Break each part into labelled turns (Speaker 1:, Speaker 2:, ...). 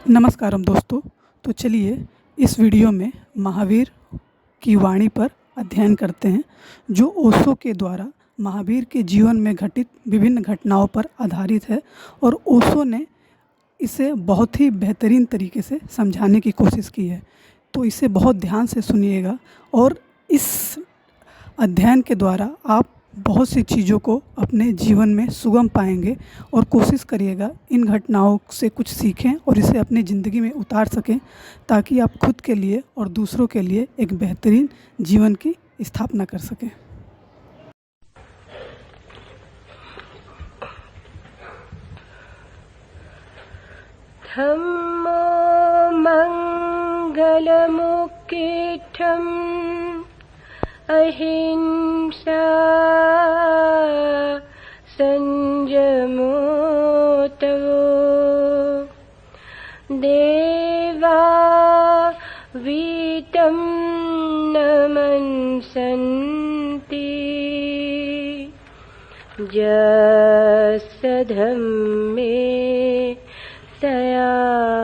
Speaker 1: नमस्कारम दोस्तों। तो चलिए इस वीडियो में महावीर की वाणी पर अध्ययन करते हैं, जो ओशो के द्वारा महावीर के जीवन में घटित विभिन्न घटनाओं पर आधारित है। और ओशो ने इसे बहुत ही बेहतरीन तरीके से समझाने की कोशिश की है। तो इसे बहुत ध्यान से सुनिएगा और इस अध्ययन के द्वारा आप बहुत सी चीज़ों को अपने जीवन में सुगम पाएंगे। और कोशिश करिएगा इन घटनाओं से कुछ सीखें और इसे अपनी ज़िंदगी में उतार सकें, ताकि आप खुद के लिए और दूसरों के लिए एक बेहतरीन जीवन की स्थापना कर सकें।
Speaker 2: धम्मो मंगलमुख्यम अहिंसा संयमो तवो देवा वीतं नमन्सन्ति यस्य धम्मे सयामणो।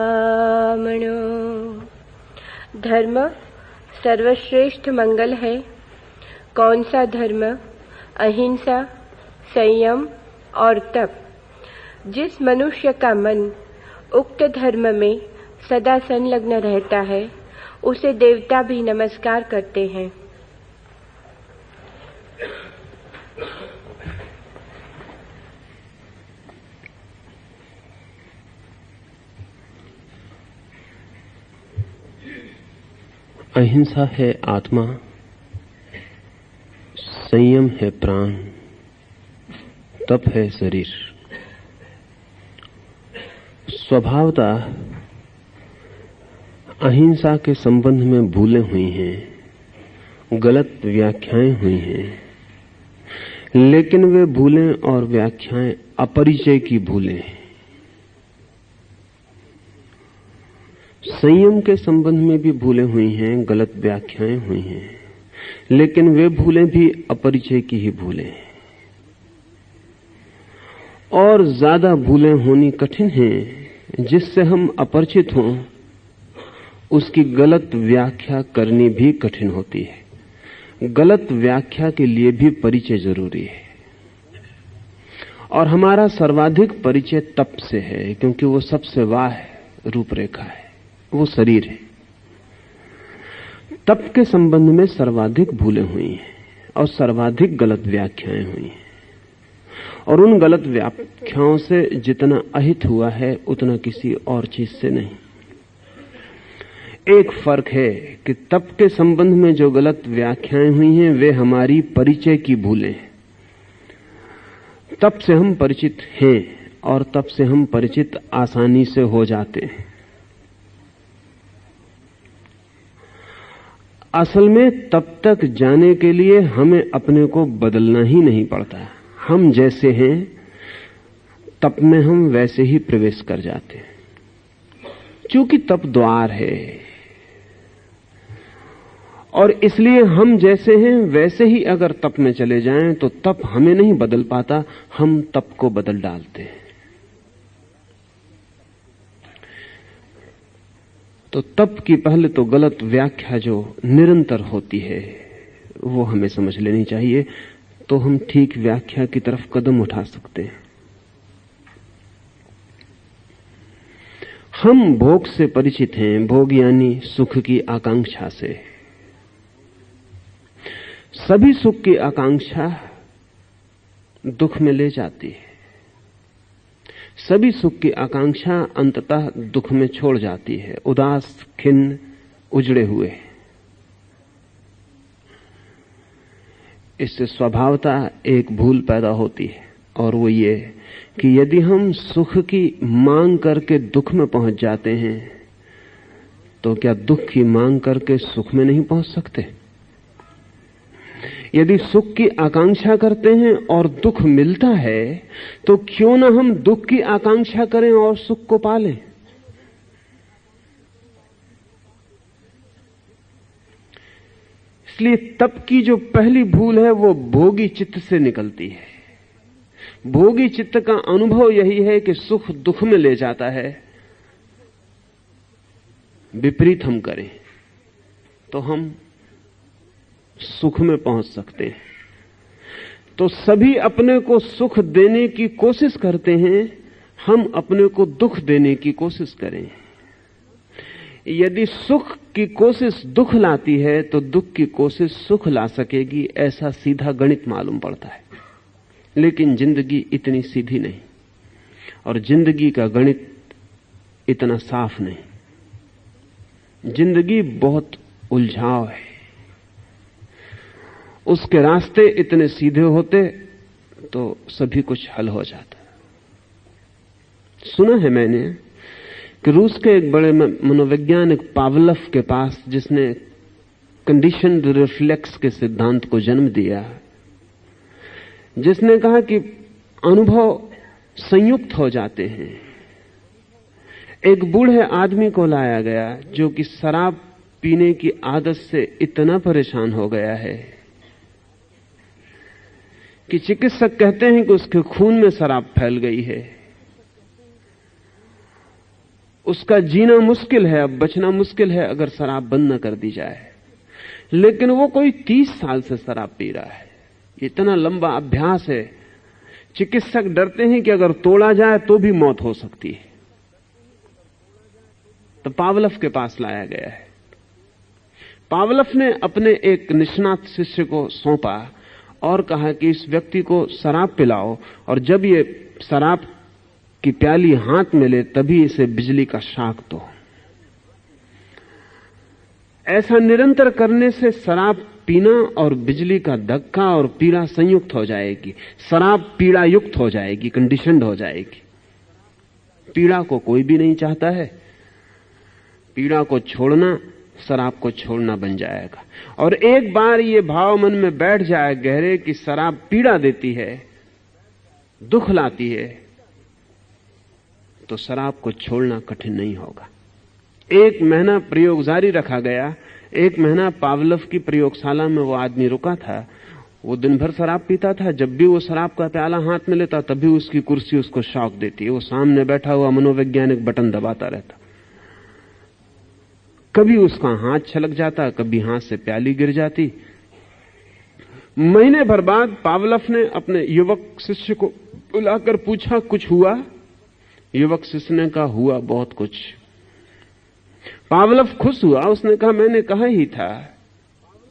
Speaker 2: धर्म सर्वश्रेष्ठ मंगल है। कौन सा धर्म? अहिंसा, संयम और तप। जिस मनुष्य का मन उक्त धर्म में सदा संलग्न रहता है, उसे देवता भी नमस्कार करते हैं।
Speaker 3: अहिंसा है आत्मा, संयम है प्राण, तप है शरीर। स्वभावतः अहिंसा के संबंध में भूलें हुई हैं, गलत व्याख्याएं हुई हैं, लेकिन वे भूलें और व्याख्याएं अपरिचय की भूलें। संयम के संबंध में भी भूलें हुई हैं, गलत व्याख्याएं हुई हैं, लेकिन वे भूलें भी अपरिचय की ही भूलें। और ज्यादा भूलें होनी कठिन हैं, जिससे हम अपरिचित हों उसकी गलत व्याख्या करनी भी कठिन होती है। गलत व्याख्या के लिए भी परिचय जरूरी है। और हमारा सर्वाधिक परिचय तप से है, क्योंकि वो सबसे वाह रूपरेखा है, वो शरीर है। तप के संबंध में सर्वाधिक भूलें हुई हैं और सर्वाधिक गलत व्याख्याएं हुई हैं। और उन गलत व्याख्याओं से जितना अहित हुआ है, उतना किसी और चीज से नहीं। एक फर्क है कि तप के संबंध में जो गलत व्याख्याएं हुई हैं, वे हमारी परिचय की भूलें हैं। तप से हम परिचित हैं और तप से हम परिचित आसानी से हो जाते हैं। असल में तब तक जाने के लिए हमें अपने को बदलना ही नहीं पड़ता। हम जैसे हैं तप में हम वैसे ही प्रवेश कर जाते हैं, क्योंकि तप द्वार है। और इसलिए हम जैसे हैं वैसे ही अगर तप में चले जाएं तो तप हमें नहीं बदल पाता, हम तप को बदल डालते हैं। तो तप की पहले तो गलत व्याख्या जो निरंतर होती है, वो हमें समझ लेनी चाहिए, तो हम ठीक व्याख्या की तरफ कदम उठा सकते हैं। हम भोग से परिचित हैं, भोग यानी सुख की आकांक्षा से। सभी सुख की आकांक्षा दुख में ले जाती है। सभी सुख की आकांक्षा अंततः दुख में छोड़ जाती है, उदास, खिन्न, उजड़े हुए। इससे स्वभावतः एक भूल पैदा होती है, और वो ये कि यदि हम सुख की मांग करके दुख में पहुंच जाते हैं, तो क्या दुख की मांग करके सुख में नहीं पहुंच सकते? यदि सुख की आकांक्षा करते हैं और दुख मिलता है, तो क्यों ना हम दुख की आकांक्षा करें और सुख को पालें? इसलिए तप की जो पहली भूल है वो भोगी चित्त से निकलती है। भोगी चित्त का अनुभव यही है कि सुख दुख में ले जाता है, विपरीत हम करें तो हम सुख में पहुंच सकते हैं। तो सभी अपने को सुख देने की कोशिश करते हैं, हम अपने को दुख देने की कोशिश करें। यदि सुख की कोशिश दुख लाती है तो दुख की कोशिश सुख ला सकेगी, ऐसा सीधा गणित मालूम पड़ता है। लेकिन जिंदगी इतनी सीधी नहीं और जिंदगी का गणित इतना साफ नहीं। जिंदगी बहुत उलझाव है, उसके रास्ते इतने सीधे होते तो सभी कुछ हल हो जाता। सुना है मैंने कि रूस के एक बड़े मनोवैज्ञानिक पावलोव के पास, जिसने कंडीशन्ड रिफ्लेक्स के सिद्धांत को जन्म दिया, जिसने कहा कि अनुभव संयुक्त हो जाते हैं। एक बूढ़े आदमी को लाया गया जो कि शराब पीने की आदत से इतना परेशान हो गया है कि चिकित्सक कहते हैं कि उसके खून में शराब फैल गई है, उसका जीना मुश्किल है, अब बचना मुश्किल है अगर शराब बंद न कर दी जाए। लेकिन वो कोई 30 साल से शराब पी रहा है, इतना लंबा अभ्यास है। चिकित्सक डरते हैं कि अगर तोड़ा जाए तो भी मौत हो सकती है। तो पावलोव के पास लाया गया है। पावलोव ने अपने एक निष्णात शिष्य को सौंपा और कहा कि इस व्यक्ति को शराब पिलाओ, और जब ये शराब की प्याली हाथ में ले तभी इसे बिजली का शॉक दो। ऐसा निरंतर करने से शराब पीना और बिजली का धक्का और पीड़ा संयुक्त हो जाएगी, शराब पीड़ा युक्त हो जाएगी, कंडीशन्ड हो जाएगी। पीड़ा को कोई भी नहीं चाहता है, पीड़ा को छोड़ना शराब को छोड़ना बन जाएगा। और एक बार ये भाव मन में बैठ जाए गहरे कि शराब पीड़ा देती है, दुख लाती है, तो शराब को छोड़ना कठिन नहीं होगा। 1 महीना प्रयोग जारी रखा गया। 1 महीना पावलोव की प्रयोगशाला में वो आदमी रुका था। वो दिन भर शराब पीता था, जब भी वो शराब का प्याला हाथ में लेता तभी उसकी कुर्सी उसको शॉक देती है। वो सामने बैठा हुआ मनोवैज्ञानिक बटन दबाता रहता। कभी उसका हाथ छलक जाता, कभी हाथ से प्याली गिर जाती। महीने भर बाद पावलोव ने अपने युवक शिष्य को बुलाकर पूछा, कुछ हुआ? युवक शिष्य ने कहा, हुआ बहुत कुछ। पावलोव खुश हुआ। उसने कहा, मैंने कहा ही था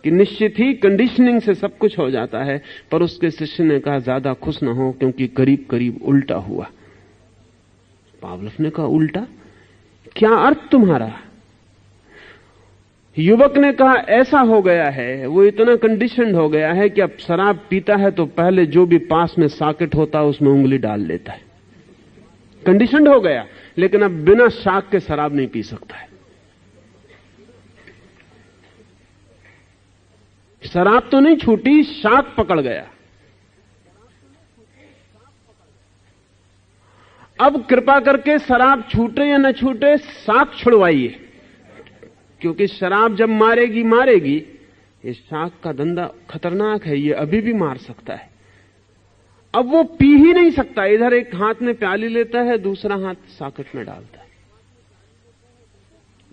Speaker 3: कि निश्चित ही कंडीशनिंग से सब कुछ हो जाता है। पर उसके शिष्य ने कहा, ज्यादा खुश ना हो, क्योंकि करीब करीब उल्टा हुआ। पावलोव ने कहा, उल्टा? क्या अर्थ तुम्हारा? युवक ने कहा, ऐसा हो गया है, वो इतना कंडीशन्ड हो गया है कि अब शराब पीता है तो पहले जो भी पास में सॉकेट होता है उसमें उंगली डाल लेता है। कंडीशन्ड हो गया, लेकिन अब बिना शाक के शराब नहीं पी सकता है। शराब तो नहीं छूटी, शाक पकड़ गया। अब कृपा करके शराब छूटे या न छूटे, शाक छुड़वाइए, क्योंकि शराब जब मारेगी मारेगी, ये शाक का धंधा खतरनाक है, ये अभी भी मार सकता है। अब वो पी ही नहीं सकता, इधर एक हाथ में प्याली लेता है, दूसरा हाथ सॉकेट में डालता है।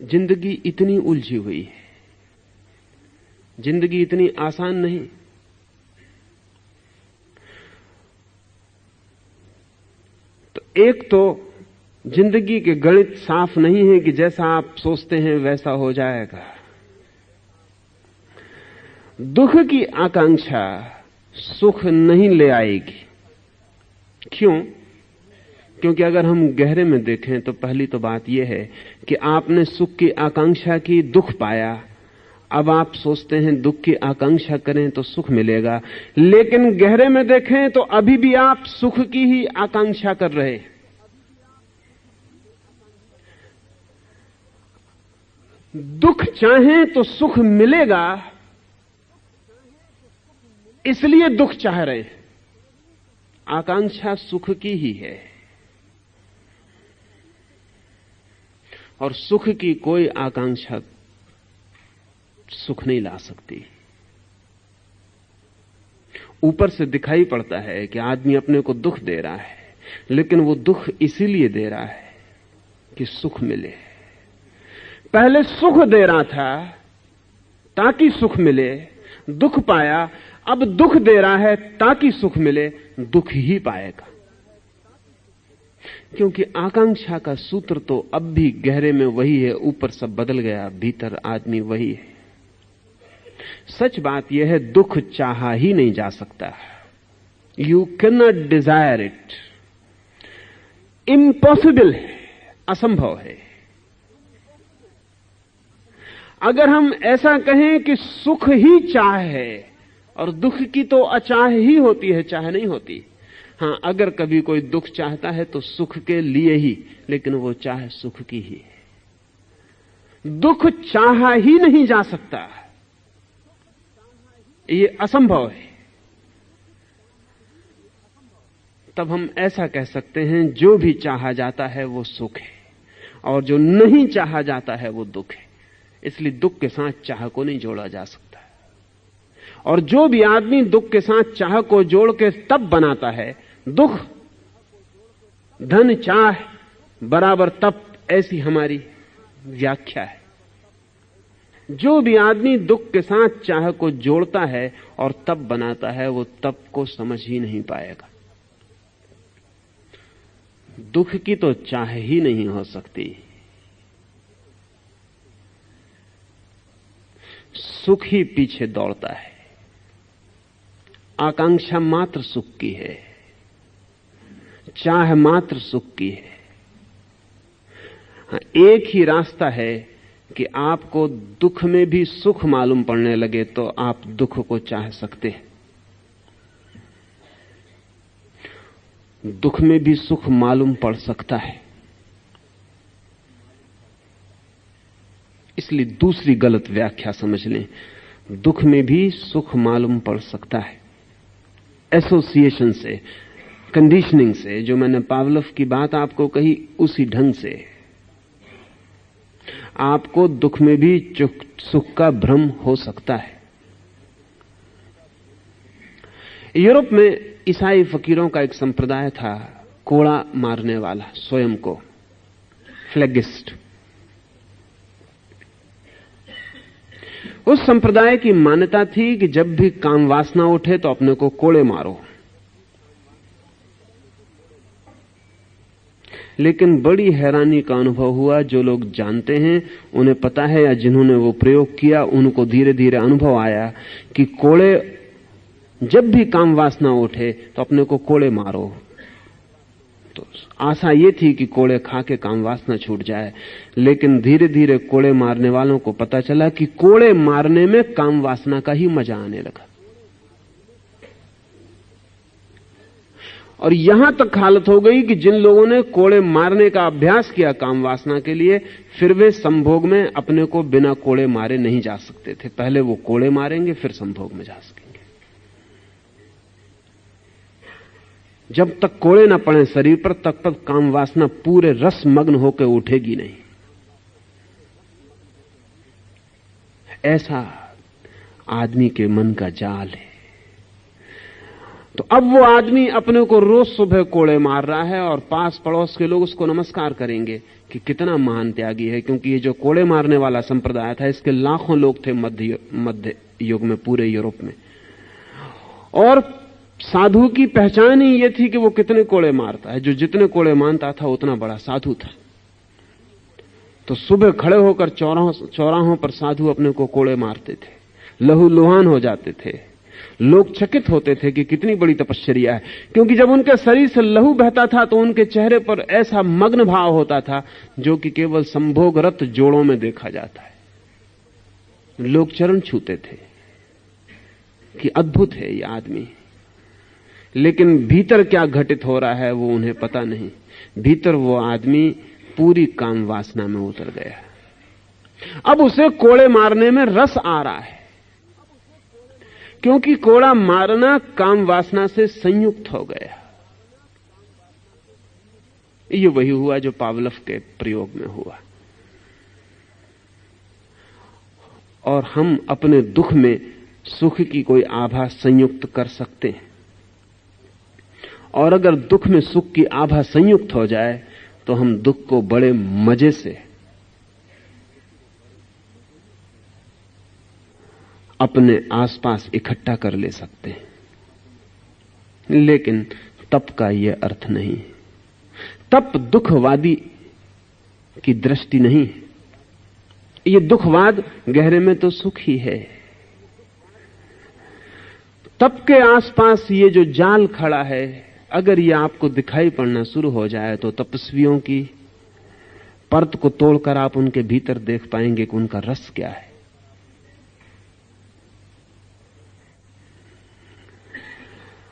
Speaker 3: जिंदगी इतनी उलझी हुई है, जिंदगी इतनी आसान नहीं। तो एक तो जिंदगी के गणित साफ नहीं है कि जैसा आप सोचते हैं वैसा हो जाएगा। दुख की आकांक्षा सुख नहीं ले आएगी। क्यों? क्योंकि अगर हम गहरे में देखें तो पहली तो बात यह है कि आपने सुख की आकांक्षा की, दुख पाया। अब आप सोचते हैं दुख की आकांक्षा करें तो सुख मिलेगा, लेकिन गहरे में देखें तो अभी भी आप सुख की ही आकांक्षा कर रहे हैं। दुख चाहें तो सुख मिलेगा, इसलिए दुख चाह रहे हैं। आकांक्षा सुख की ही है, और सुख की कोई आकांक्षा सुख नहीं ला सकती। ऊपर से दिखाई पड़ता है कि आदमी अपने को दुख दे रहा है, लेकिन वो दुख इसीलिए दे रहा है कि सुख मिले। पहले सुख दे रहा था ताकि सुख मिले, दुख पाया, अब दुख दे रहा है ताकि सुख मिले, दुख ही पाएगा। क्योंकि आकांक्षा का सूत्र तो अब भी गहरे में वही है, ऊपर सब बदल गया, भीतर आदमी वही है। सच बात यह है, दुख चाहा ही नहीं जा सकता। You can not desire it, impossible है, असंभव है। अगर हम ऐसा कहें कि सुख ही चाह है, और दुख की तो अचाह ही होती है, चाह नहीं होती। हां, अगर कभी कोई दुख चाहता है तो सुख के लिए ही, लेकिन वो चाह सुख की ही है। दुख चाहा ही नहीं जा सकता, ये असंभव है। तब हम ऐसा कह सकते हैं, जो भी चाहा जाता है वो सुख है, और जो नहीं चाहा जाता है वो दुख है। इसलिए दुख के साथ चाह को नहीं जोड़ा जा सकता। और जो भी आदमी दुख के साथ चाह को जोड़ के तब बनाता है, दुख धन चाह बराबर तप, ऐसी हमारी व्याख्या है। जो भी आदमी दुख के साथ चाह को जोड़ता है और तप बनाता है, वो तप को समझ ही नहीं पाएगा। दुख की तो चाह ही नहीं हो सकती, सुख ही पीछे दौड़ता है। आकांक्षा मात्र सुख की है, चाह मात्र सुख की है। हाँ, एक ही रास्ता है कि आपको दुख में भी सुख मालूम पड़ने लगे तो आप दुख को चाह सकते हैं। दुख में भी सुख मालूम पड़ सकता है। इसलिए दूसरी गलत व्याख्या समझ लें, दुख में भी सुख मालूम पड़ सकता है। एसोसिएशन से, कंडीशनिंग से, जो मैंने पावलोव की बात आपको कही, उसी ढंग से आपको दुख में भी सुख का भ्रम हो सकता है। यूरोप में ईसाई फकीरों का एक संप्रदाय था, कोड़ा मारने वाला, स्वयं को फ्लैगिस्ट। उस संप्रदाय की मान्यता थी कि जब भी काम वासना उठे तो अपने को कोड़े मारो। लेकिन बड़ी हैरानी का अनुभव हुआ, जो लोग जानते हैं, उन्हें पता है, या जिन्होंने वो प्रयोग किया, उनको धीरे धीरे अनुभव आया कि कोड़े, जब भी काम वासना उठे तो अपने को कोड़े मारो। तो आशा ये थी कि कोड़े खा के काम वासना छूट जाए, लेकिन धीरे धीरे कोड़े मारने वालों को पता चला कि कोड़े मारने में काम वासना का ही मजा आने लगा। और यहां तक हालत हो गई कि जिन लोगों ने कोड़े मारने का अभ्यास किया काम वासना के लिए, फिर वे संभोग में अपने को बिना कोड़े मारे नहीं जा सकते थे। पहले वो कोड़े मारेंगे, फिर संभोग में जा सकेंगे। जब तक कोड़े न पड़े शरीर पर, तब तक काम वासना पूरे रस मग्न होकर उठेगी नहीं। ऐसा आदमी के मन का जाल है। तो अब वो आदमी अपने को रोज सुबह कोड़े मार रहा है, और पास पड़ोस के लोग उसको नमस्कार करेंगे कि कितना महान त्यागी है। क्योंकि ये जो कोड़े मारने वाला संप्रदाय था, इसके लाखों लोग थे मध्य युग में, पूरे यूरोप में। और साधु की पहचान ही ये थी कि वो कितने कोड़े मारता है। जो जितने कोड़े मारता था उतना बड़ा साधु था। तो सुबह खड़े होकर चौराहों पर साधु अपने को कोड़े मारते थे, लहूलुहान हो जाते थे। लोग चकित होते थे कि कितनी बड़ी तपश्चर्या है। क्योंकि जब उनके शरीर से लहू बहता था तो उनके चेहरे पर ऐसा मग्न भाव होता था जो कि केवल संभोगरत जोड़ों में देखा जाता है। लोग चरण छूते थे कि अद्भुत है ये आदमी। लेकिन भीतर क्या घटित हो रहा है वो उन्हें पता नहीं। भीतर वो आदमी पूरी काम वासना में उतर गया। अब उसे कोड़े मारने में रस आ रहा है, क्योंकि कोड़ा मारना काम वासना से संयुक्त हो गया। ये वही हुआ जो पावलोव के प्रयोग में हुआ। और हम अपने दुख में सुख की कोई आभा संयुक्त कर सकते हैं। और अगर दुख में सुख की आभा संयुक्त हो जाए तो हम दुख को बड़े मजे से अपने आसपास इकट्ठा कर ले सकते हैं, लेकिन तप का यह अर्थ नहीं है। तप दुखवादी की दृष्टि नहीं है। ये दुखवाद गहरे में तो सुख ही है। तप के आसपास ये जो जाल खड़ा है, अगर ये आपको दिखाई पड़ना शुरू हो जाए तो तपस्वियों की परत को तोड़कर आप उनके भीतर देख पाएंगे कि उनका रस क्या है।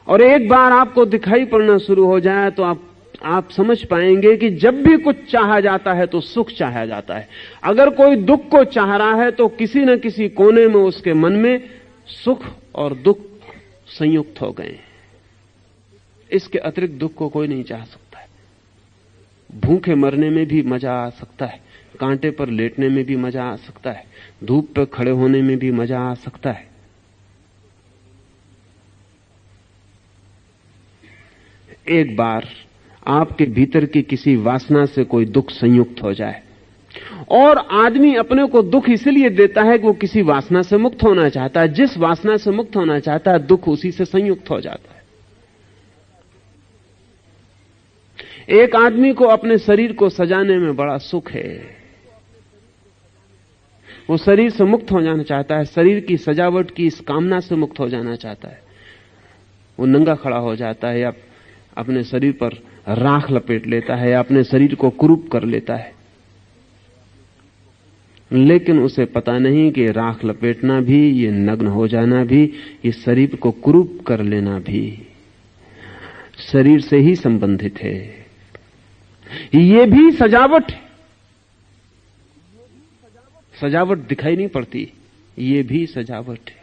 Speaker 3: और एक बार आपको दिखाई पड़ना शुरू हो जाए तो आप समझ पाएंगे कि जब भी कुछ चाहा जाता है तो सुख चाहा जाता है। अगर कोई दुख को चाह रहा है तो किसी न किसी कोने में उसके मन में सुख और दुख संयुक्त हो गए। इसके अतिरिक्त दुख को कोई नहीं चाह सकता है। भूखे मरने में भी मजा आ सकता है, कांटे पर लेटने में भी मजा आ सकता है, धूप पर खड़े होने में भी मजा आ सकता है। एक बार आपके भीतर की किसी वासना से कोई दुख संयुक्त हो जाए, और आदमी अपने को दुख इसलिए देता है कि वो किसी वासना से मुक्त होना चाहता है। जिस वासना से मुक्त होना चाहता है, दुख उसी से संयुक्त हो जाता है। एक आदमी को अपने शरीर को सजाने में बड़ा सुख है। वो शरीर से मुक्त हो जाना चाहता है, शरीर की सजावट की इस कामना से मुक्त हो जाना चाहता है। वो नंगा खड़ा हो जाता है, या अपने शरीर पर राख लपेट लेता है, या अपने शरीर को कुरूप कर लेता है। लेकिन उसे पता नहीं कि राख लपेटना भी, ये नग्न हो जाना भी, ये शरीर को कुरूप कर लेना भी शरीर से ही संबंधित है। ये भी सजावट है। सजावट दिखाई नहीं पड़ती, ये भी सजावट है।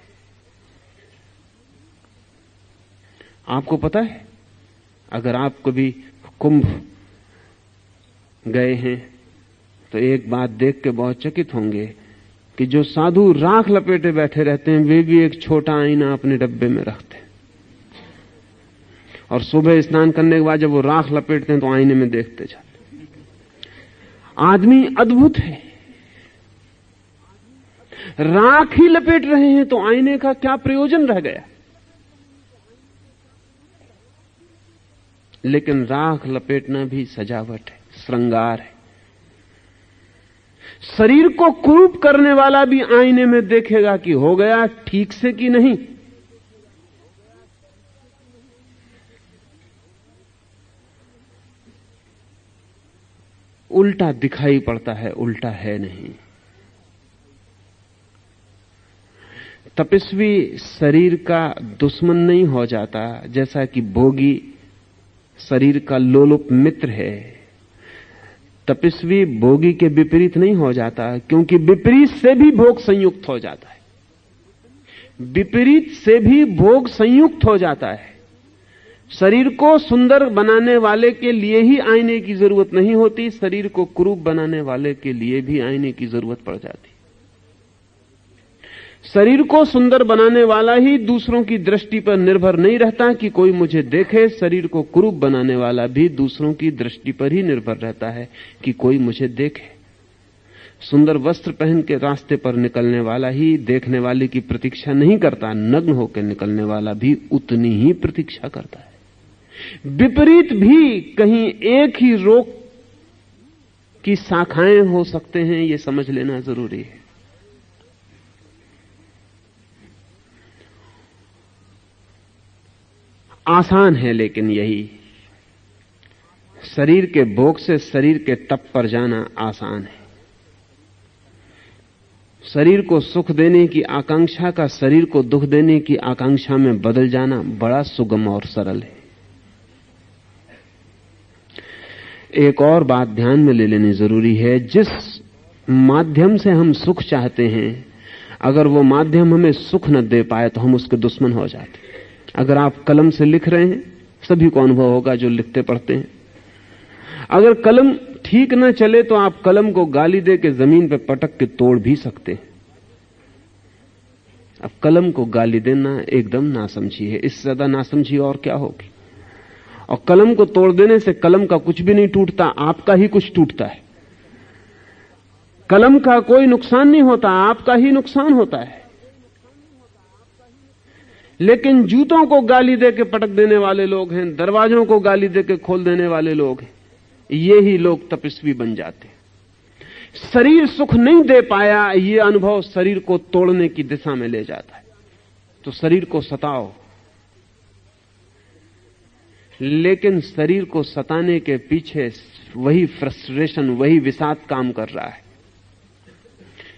Speaker 3: आपको पता है, अगर आप कभी कुंभ गए हैं तो एक बात देख के बहुत चकित होंगे कि जो साधु राख लपेटे बैठे रहते हैं, वे भी एक छोटा आईना अपने डब्बे में रखते हैं, और सुबह स्नान करने के बाद जब वो राख लपेटते हैं तो आईने में देखते जाते। आदमी अद्भुत है। राख ही लपेट रहे हैं तो आईने का क्या प्रयोजन रह गया। लेकिन राख लपेटना भी सजावट है, श्रृंगार है। शरीर को कुरूप करने वाला भी आईने में देखेगा कि हो गया ठीक से कि नहीं। उल्टा दिखाई पड़ता है, उल्टा है नहीं। तपस्वी शरीर का दुश्मन नहीं हो जाता, जैसा कि भोगी शरीर का लोलुप मित्र है। तपस्वी भोगी के विपरीत नहीं हो जाता, क्योंकि विपरीत से भी भोग संयुक्त हो जाता है। विपरीत से भी भोग संयुक्त हो जाता है। शरीर को सुंदर बनाने वाले के लिए ही आईने की जरूरत नहीं होती, शरीर को कुरूप बनाने वाले के लिए भी आईने की जरूरत पड़ जाती। शरीर को सुंदर बनाने वाला ही दूसरों की दृष्टि पर निर्भर नहीं रहता कि कोई मुझे देखे। शरीर को कुरूप बनाने वाला भी दूसरों की दृष्टि पर ही निर्भर रहता है कि कोई मुझे देखे। सुंदर वस्त्र पहन के रास्ते पर निकलने वाला ही देखने वाले की प्रतीक्षा नहीं करता, नग्न होकर निकलने वाला भी उतनी ही प्रतीक्षा करता है। विपरीत भी कहीं एक ही रोग की शाखाएं हो सकते हैं, यह समझ लेना जरूरी है। आसान है, लेकिन यही शरीर के भोग से शरीर के तप पर जाना आसान है। शरीर को सुख देने की आकांक्षा का शरीर को दुख देने की आकांक्षा में बदल जाना बड़ा सुगम और सरल है। एक और बात ध्यान में ले लेनी जरूरी है। जिस माध्यम से हम सुख चाहते हैं, अगर वो माध्यम हमें सुख न दे पाए तो हम उसके दुश्मन हो जाते। अगर आप कलम से लिख रहे हैं, सभी को अनुभव होगा जो लिखते पढ़ते हैं, अगर कलम ठीक न चले तो आप कलम को गाली दे के जमीन पर पटक के तोड़ भी सकते हैं। अब कलम को गाली देना एकदम नासमझी है, इससे ज्यादा नासमझी और क्या होगी। और कलम को तोड़ देने से कलम का कुछ भी नहीं टूटता, आपका ही कुछ टूटता है। कलम का कोई नुकसान नहीं होता, आपका ही नुकसान होता है। लेकिन जूतों को गाली देके पटक देने वाले लोग हैं, दरवाजों को गाली देके खोल देने वाले लोग हैं, ये ही लोग तपस्वी बन जाते हैं। शरीर सुख नहीं दे पाया, ये अनुभव शरीर को तोड़ने की दिशा में ले जाता है। तो शरीर को सताओ, लेकिन शरीर को सताने के पीछे वही फ्रस्ट्रेशन, वही विषाद काम कर रहा है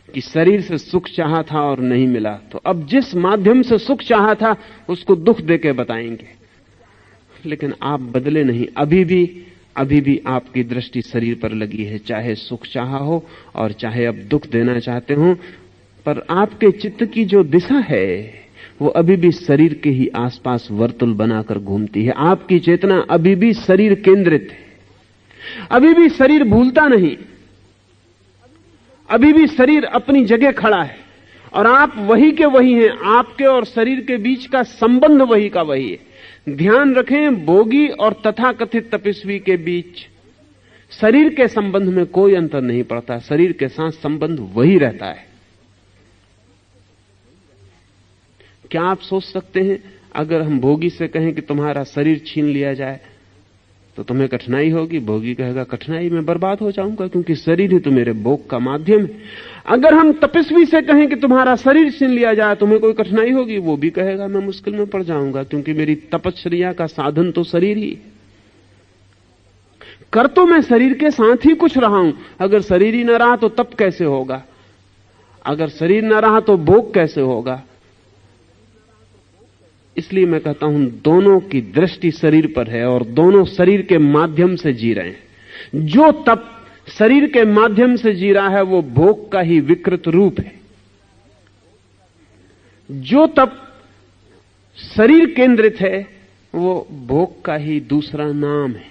Speaker 3: कि शरीर से सुख चाहा था और नहीं मिला, तो अब जिस माध्यम से सुख चाहा था उसको दुख देके बताएंगे। लेकिन आप बदले नहीं, अभी भी आपकी दृष्टि शरीर पर लगी है, चाहे सुख चाहा हो और चाहे अब दुख देना चाहते हो, पर आपके चित्त की जो दिशा है वो अभी भी शरीर के ही आसपास वर्तुल बनाकर घूमती है। आपकी चेतना अभी भी शरीर केंद्रित है, अभी भी शरीर भूलता नहीं, अभी भी शरीर अपनी जगह खड़ा है और आप वही के वही हैं। आपके और शरीर के बीच का संबंध वही का वही है। ध्यान रखें, भोगी और तथाकथित तपस्वी के बीच शरीर के संबंध में कोई अंतर नहीं पड़ता, शरीर के साथ संबंध वही रहता है। क्या आप सोच सकते हैं अगर हम भोगी से कहें कि तुम्हारा शरीर छीन लिया जाए तो तुम्हें कठिनाई होगी? भोगी कहेगा कठिनाई में बर्बाद हो जाऊंगा, क्योंकि शरीर ही तो मेरे भोग का माध्यम है। अगर हम तपस्वी से कहें कि तुम्हारा शरीर छीन लिया जाए तुम्हें कोई कठिनाई होगी? वो भी कहेगा मैं मुश्किल में पड़ जाऊंगा, क्योंकि मेरी तपश्चर्या का साधन तो शरीर ही। कर तो मैं शरीर के साथ ही कुछ रहा हूं, अगर शरीर ही न रहा तो तप कैसे होगा? अगर शरीर न रहा तो भोग कैसे होगा? इसलिए मैं कहता हूं दोनों की दृष्टि शरीर पर है और दोनों शरीर के माध्यम से जी रहे हैं। जो तप शरीर के माध्यम से जी रहा है वो भोग का ही विकृत रूप है। जो तप शरीर केंद्रित है वो भोग का ही दूसरा नाम है।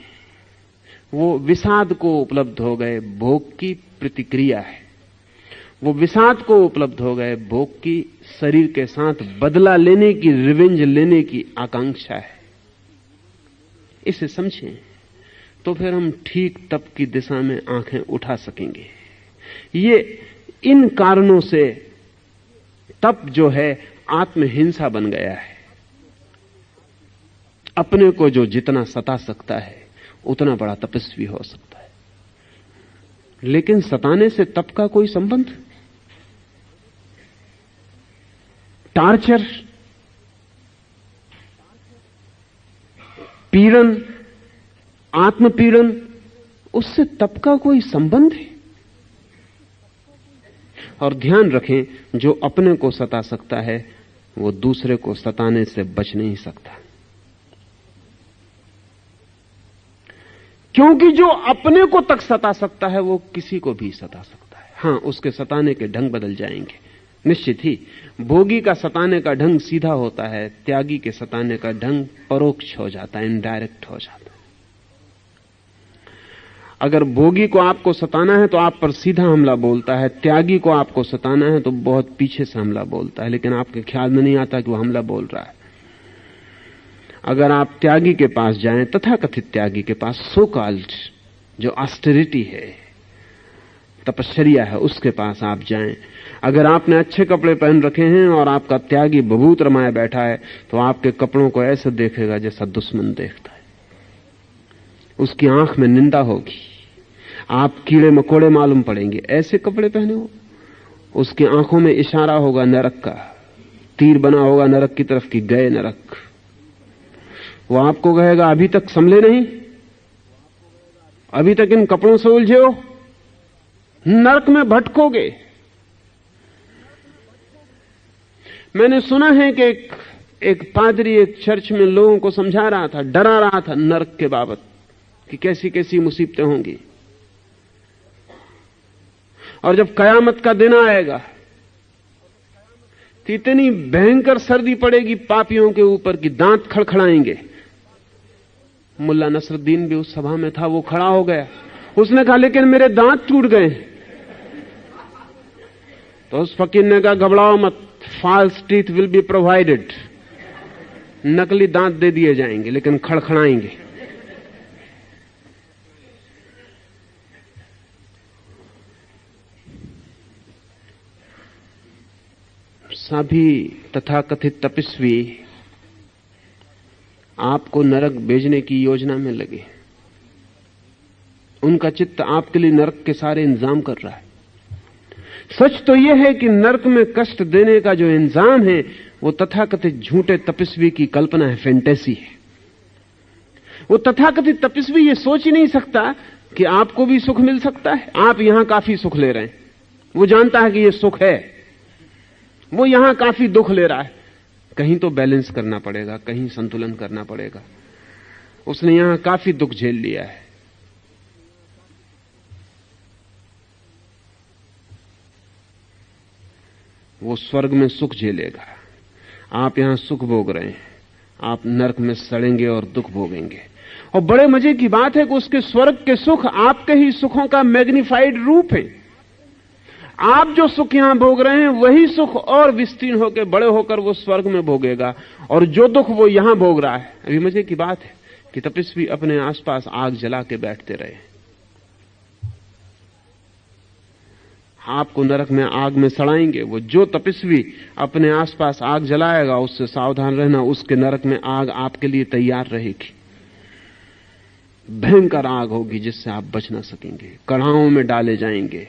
Speaker 3: वो विषाद को उपलब्ध हो गए भोग की प्रतिक्रिया है, वो विषाद को उपलब्ध हो गए भोग की शरीर के साथ बदला लेने की, रिवेंज लेने की आकांक्षा है। इसे समझें तो फिर हम ठीक तप की दिशा में आंखें उठा सकेंगे। ये इन कारणों से तप जो है आत्महिंसा बन गया है। अपने को जो जितना सता सकता है उतना बड़ा तपस्वी हो सकता है, लेकिन सताने से तप का कोई संबंध? टार्चर, पीड़न, आत्मपीड़न, उससे तप का कोई संबंध है? और ध्यान रखें जो अपने को सता सकता है वो दूसरे को सताने से बच नहीं सकता, क्योंकि जो अपने को तक सता सकता है वो किसी को भी सता सकता है। हां, उसके सताने के ढंग बदल जाएंगे निश्चित ही। भोगी का सताने का ढंग सीधा होता है, त्यागी के सताने का ढंग परोक्ष हो जाता है, इनडायरेक्ट हो जाता है। अगर भोगी को आपको सताना है तो आप पर सीधा हमला बोलता है, त्यागी को आपको सताना है तो बहुत पीछे से हमला बोलता है, लेकिन आपके ख्याल में नहीं आता कि वो हमला बोल रहा है। अगर आप त्यागी के पास जाएं, तथाकथित त्यागी के पास, सो कॉल्ड जो ऑस्टेरिटी है, तपश्चर्या है, उसके पास आप जाएं, अगर आपने अच्छे कपड़े पहन रखे हैं और आपका त्यागी बबूत रमाए बैठा है तो आपके कपड़ों को ऐसे देखेगा जैसा दुश्मन देखता है। उसकी आंख में निंदा होगी, आप कीड़े मकोड़े मालूम पड़ेंगे, ऐसे कपड़े पहने हो। उसकी आंखों में इशारा होगा नरक का, तीर बना होगा नरक की तरफ की, गए नरक। वो आपको कहेगा अभी तक संभले नहीं, अभी तक इन कपड़ों से उलझे हो, नरक में भटकोगे। मैंने सुना है कि एक पादरी एक चर्च में लोगों को समझा रहा था, डरा रहा था नरक के बाबत कि कैसी कैसी मुसीबतें होंगी, और जब कयामत का दिन आएगा तो इतनी भयंकर सर्दी पड़ेगी पापियों के ऊपर कि दांत खड़खड़ाएंगे। मुल्ला नसरुद्दीन भी उस सभा में था, वो खड़ा हो गया, उसने कहा लेकिन मेरे दांत टूट गए। तो उस फकीर ने कहा घबराओ मत, false teeth will be provided, नकली दांत दे दिए जाएंगे लेकिन खड़खड़ाएंगे। सभी तथाकथित तपस्वी आपको नरक भेजने की योजना में लगे। उनका चित्त आपके लिए नरक के सारे इंतजाम कर रहा है। सच तो यह है कि नरक में कष्ट देने का जो इंतजाम है वो तथाकथित झूठे तपस्वी की कल्पना है, फैंटेसी है। वो तथाकथित तपस्वी ये सोच ही नहीं सकता कि आपको भी सुख मिल सकता है। आप यहां काफी सुख ले रहे हैं, वो जानता है कि ये सुख है, वो यहां काफी दुख ले रहा है। कहीं तो बैलेंस करना पड़ेगा, कहीं संतुलन करना पड़ेगा। उसने यहां काफी दुख झेल लिया है, वो स्वर्ग में सुख झेलेगा। आप यहां सुख भोग रहे हैं, आप नरक में सड़ेंगे और दुख भोगेंगे। और बड़े मजे की बात है कि उसके स्वर्ग के सुख आपके ही सुखों का मैग्निफाइड रूप है। आप जो सुख यहां भोग रहे हैं वही सुख और विस्तीर्ण होकर बड़े होकर वो स्वर्ग में भोगेगा, और जो दुख वो यहां भोग रहा है। अभी मजे की बात है कि तपस्वी अपने आसपास आग जला के बैठते रहे। आपको नरक में आग में सड़ाएंगे। वो जो तपस्वी अपने आसपास आग जलाएगा उससे सावधान रहना, उसके नरक में आग आपके लिए तैयार रहेगी। भयंकर आग होगी जिससे आप बच ना सकेंगे। कढ़ाओं में डाले जाएंगे,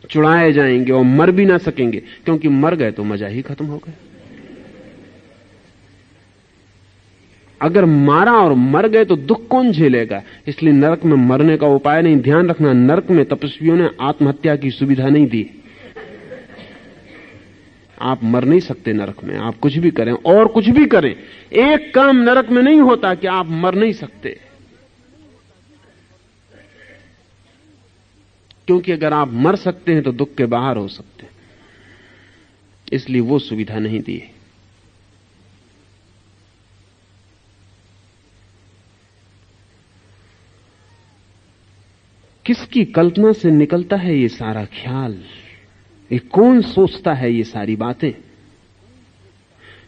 Speaker 3: चुड़ाए जाएंगे और मर भी ना सकेंगे, क्योंकि मर गए तो मजा ही खत्म हो गया। अगर मारा और मर गए तो दुख कौन झेलेगा? इसलिए नरक में मरने का उपाय नहीं। ध्यान रखना, नरक में तपस्वियों ने आत्महत्या की सुविधा नहीं दी। आप मर नहीं सकते नरक में, आप कुछ भी करें और कुछ भी करें, एक काम नरक में नहीं होता कि आप मर नहीं सकते। क्योंकि अगर आप मर सकते हैं तो दुख के बाहर हो सकते हैं, इसलिए वो सुविधा नहीं दी है। किसकी कल्पना से निकलता है ये सारा ख्याल? ये कौन सोचता है ये सारी बातें?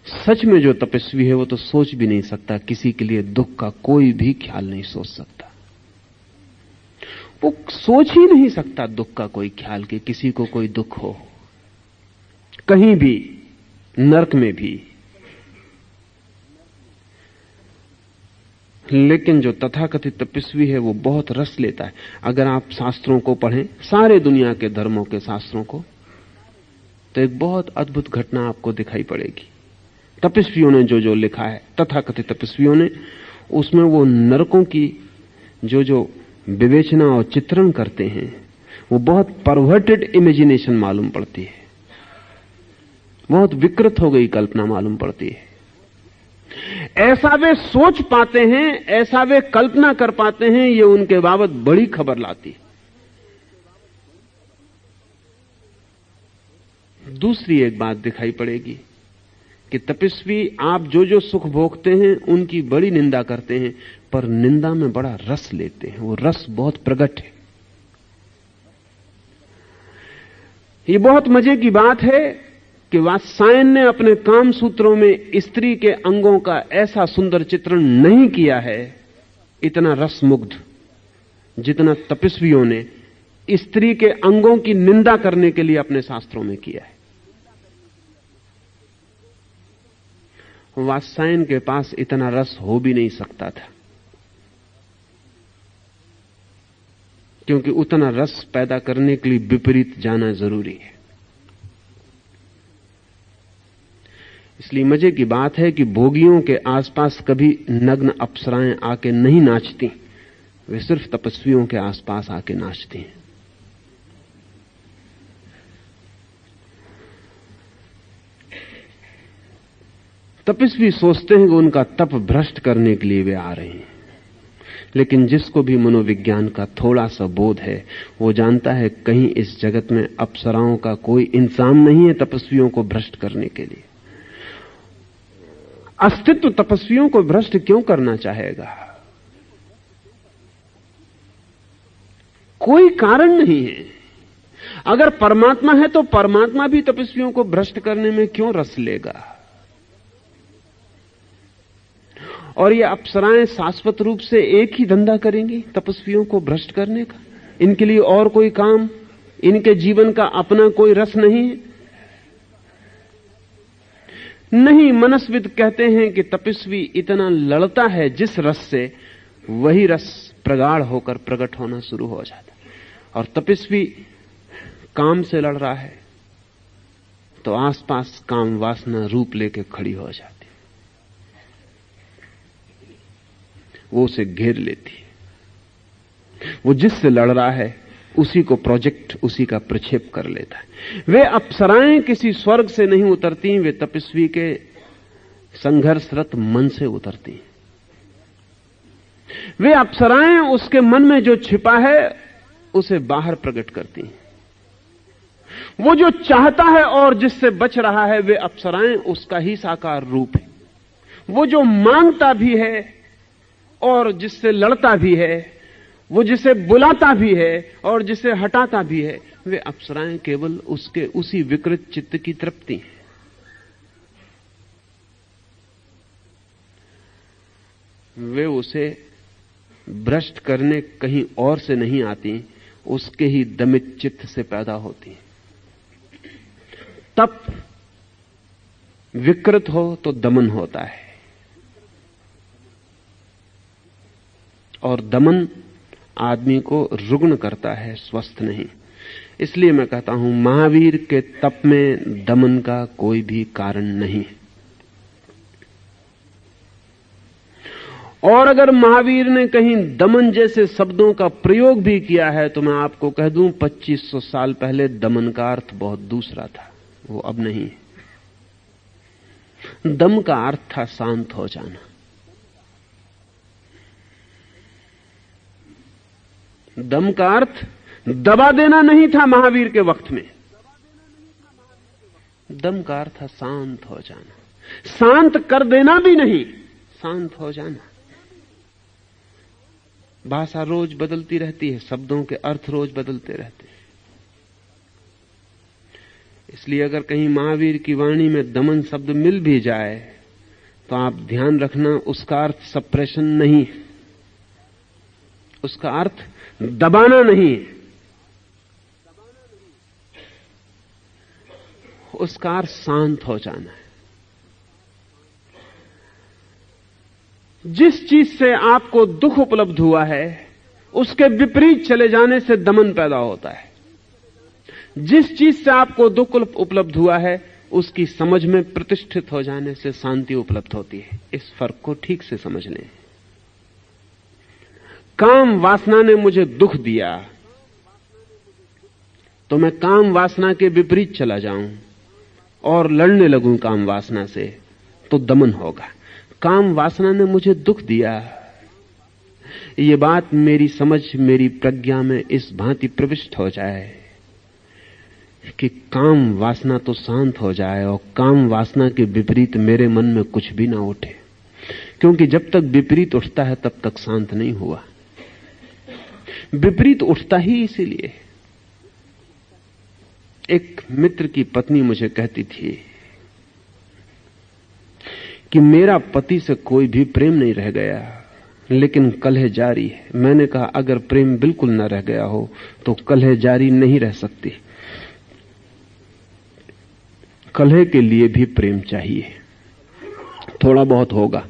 Speaker 3: सच में जो तपस्वी है वो तो सोच भी नहीं सकता, किसी के लिए दुख का कोई भी ख्याल नहीं सोच सकता। वो सोच ही नहीं सकता दुख का कोई ख्याल कि किसी को कोई दुख हो, कहीं भी, नरक में भी। लेकिन जो तथाकथित तपस्वी है वो बहुत रस लेता है। अगर आप शास्त्रों को पढ़ें, सारे दुनिया के धर्मों के शास्त्रों को, तो एक बहुत अद्भुत घटना आपको दिखाई पड़ेगी। तपस्वियों ने जो जो लिखा है, तथाकथित तपस्वियों ने, उसमें वो नरकों की जो विवेचना और चित्रण करते हैं वो बहुत परवर्टेड इमेजिनेशन मालूम पड़ती है, बहुत विकृत हो गई कल्पना मालूम पड़ती है। ऐसा वे सोच पाते हैं, ऐसा वे कल्पना कर पाते हैं, ये उनके बाबत बड़ी खबर लाती है। दूसरी एक बात दिखाई पड़ेगी कि तपस्वी आप जो जो सुख भोगते हैं उनकी बड़ी निंदा करते हैं, पर निंदा में बड़ा रस लेते हैं। वो रस बहुत प्रकट है। ये बहुत मजे की बात है कि वात्सायन ने अपने काम सूत्रों में स्त्री के अंगों का ऐसा सुंदर चित्रण नहीं किया है, इतना रसमुग्ध, जितना तपस्वियों ने स्त्री के अंगों की निंदा करने के लिए अपने शास्त्रों में किया है। वात्सायन के पास इतना रस हो भी नहीं सकता था, क्योंकि उतना रस पैदा करने के लिए विपरीत जाना जरूरी है। इसलिए मजे की बात है कि भोगियों के आसपास कभी नग्न अप्सराएं आके नहीं नाचती, वे सिर्फ तपस्वियों के आसपास आके नाचती हैं। तपस्वी सोचते हैं कि उनका तप भ्रष्ट करने के लिए वे आ रहे हैं, लेकिन जिसको भी मनोविज्ञान का थोड़ा सा बोध है वो जानता है कहीं इस जगत में अप्सराओं का कोई इंतजाम नहीं है तपस्वियों को भ्रष्ट करने के लिए। अस्तित्व तपस्वियों को भ्रष्ट क्यों करना चाहेगा? कोई कारण नहीं है। अगर परमात्मा है तो परमात्मा भी तपस्वियों को भ्रष्ट करने में क्यों रस लेगा? और ये अप्सराएं शाश्वत रूप से एक ही धंधा करेंगी, तपस्वियों को भ्रष्ट करने का। इनके लिए और कोई काम, इनके जीवन का अपना कोई रस नहीं है। नहीं, मनस्विद कहते हैं कि तपस्वी इतना लड़ता है जिस रस से, वही रस प्रगाढ़ होकर प्रकट होना शुरू हो जाता है। और तपस्वी काम से लड़ रहा है तो आसपास काम वासना रूप लेके खड़ी हो जाती, वो उसे घेर लेती है। वो जिससे लड़ रहा है उसी को प्रोजेक्ट, उसी का प्रक्षेप कर लेता है। वे अप्सराएं किसी स्वर्ग से नहीं उतरती, वे तपस्वी के संघर्षरत मन से उतरती। वे अप्सराएं उसके मन में जो छिपा है उसे बाहर प्रकट करती हैं। वो जो चाहता है और जिससे बच रहा है, वे अप्सराएं उसका ही साकार रूप है। वो जो मांगता भी है और जिससे लड़ता भी है, वो जिसे बुलाता भी है और जिसे हटाता भी है, वे अप्सराएं केवल उसके उसी विकृत चित्त की तृप्ति हैं। वे उसे भ्रष्ट करने कहीं और से नहीं आती, उसके ही दमित चित्त से पैदा होती। तप विकृत हो तो दमन होता है, और दमन आदमी को रुग्ण करता है, स्वस्थ नहीं। इसलिए मैं कहता हूं, महावीर के तप में दमन का कोई भी कारण नहीं। और अगर महावीर ने कहीं दमन जैसे शब्दों का प्रयोग भी किया है तो मैं आपको कह दूं, 2500 साल पहले दमन का अर्थ बहुत दूसरा था, वो अब नहीं है। दम का अर्थ था शांत हो जाना। दम का अर्थ दबा देना नहीं था महावीर के वक्त में। दम का अर्थ था शांत हो जाना, शांत कर देना भी नहीं, शांत हो जाना। भाषा रोज बदलती रहती है, शब्दों के अर्थ रोज बदलते रहते हैं। इसलिए अगर कहीं महावीर की वाणी में दमन शब्द मिल भी जाए तो आप ध्यान रखना, उसका अर्थ सप्रेशन नहीं है, उसका अर्थ दबाना नहीं है, उसका अर्थ शांत हो जाना है। जिस चीज से आपको दुख उपलब्ध हुआ है उसके विपरीत चले जाने से दमन पैदा होता है। जिस चीज से आपको दुख उपलब्ध हुआ है उसकी समझ में प्रतिष्ठित हो जाने से शांति उपलब्ध होती है। इस फर्क को ठीक से समझ लें। काम वासना ने मुझे दुख दिया तो मैं काम वासना के विपरीत चला जाऊं और लड़ने लगूं काम वासना से, तो दमन होगा। काम वासना ने मुझे दुख दिया, ये बात मेरी समझ, मेरी प्रज्ञा में इस भांति प्रविष्ट हो जाए कि काम वासना तो शांत हो जाए और काम वासना के विपरीत मेरे मन में कुछ भी ना उठे, क्योंकि जब तक विपरीत उठता है तब तक शांत नहीं हुआ। विपरीत उठता ही इसीलिए। एक मित्र की पत्नी मुझे कहती थी कि मेरा पति से कोई भी प्रेम नहीं रह गया, लेकिन कलह जारी है। मैंने कहा, अगर प्रेम बिल्कुल न रह गया हो तो कलह जारी नहीं रह सकती। कलह के लिए भी प्रेम चाहिए, थोड़ा बहुत होगा।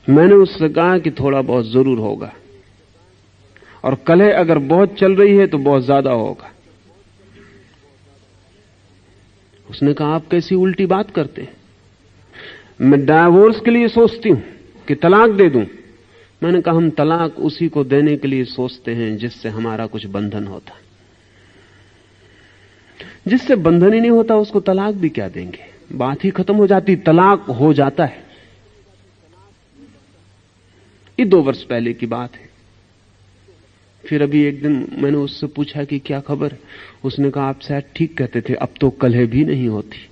Speaker 3: मैंने उससे कहा कि थोड़ा बहुत जरूर होगा, और कलह अगर बहुत चल रही है तो बहुत ज्यादा होगा। उसने कहा, आप कैसी उल्टी बात करते हैं? मैं डाइवोर्स के लिए सोचती हूं कि तलाक दे दूं। मैंने कहा, हम तलाक उसी को देने के लिए सोचते हैं जिससे हमारा कुछ बंधन होता। जिससे बंधन ही नहीं होता उसको तलाक भी क्या देंगे, बात ही खत्म हो जाती। तलाक हो जाता है। ये 2 वर्ष पहले की बात है। फिर अभी एक दिन मैंने उससे पूछा कि क्या खबर। उसने कहा, आप शायद ठीक कहते थे, अब तो कलह भी नहीं होती।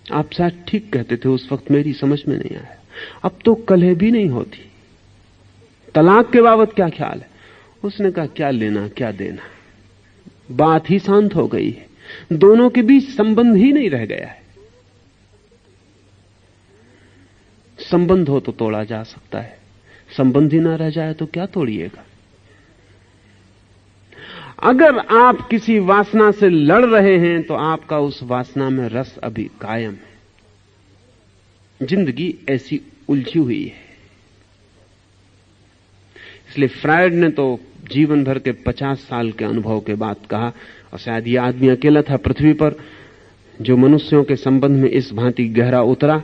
Speaker 3: आप शायद ठीक कहते थे, उस वक्त मेरी समझ में नहीं आया। अब तो कलह भी नहीं होती। तलाक के बाबत क्या ख्याल है? उसने कहा, क्या लेना क्या देना, बात ही शांत हो गई है। दोनों के बीच संबंध ही नहीं रह गया है। संबंध हो तो तोड़ा जा सकता है, संबंध ही ना रह जाए तो क्या तोड़िएगा। अगर आप किसी वासना से लड़ रहे हैं तो आपका उस वासना में रस अभी कायम है। जिंदगी ऐसी उलझी हुई है। इसलिए फ्रायड ने तो जीवन भर के 50 साल के अनुभव के बाद कहा, और शायद ये आदमी अकेला था पृथ्वी पर जो मनुष्यों के संबंध में इस भांति गहरा उतरा।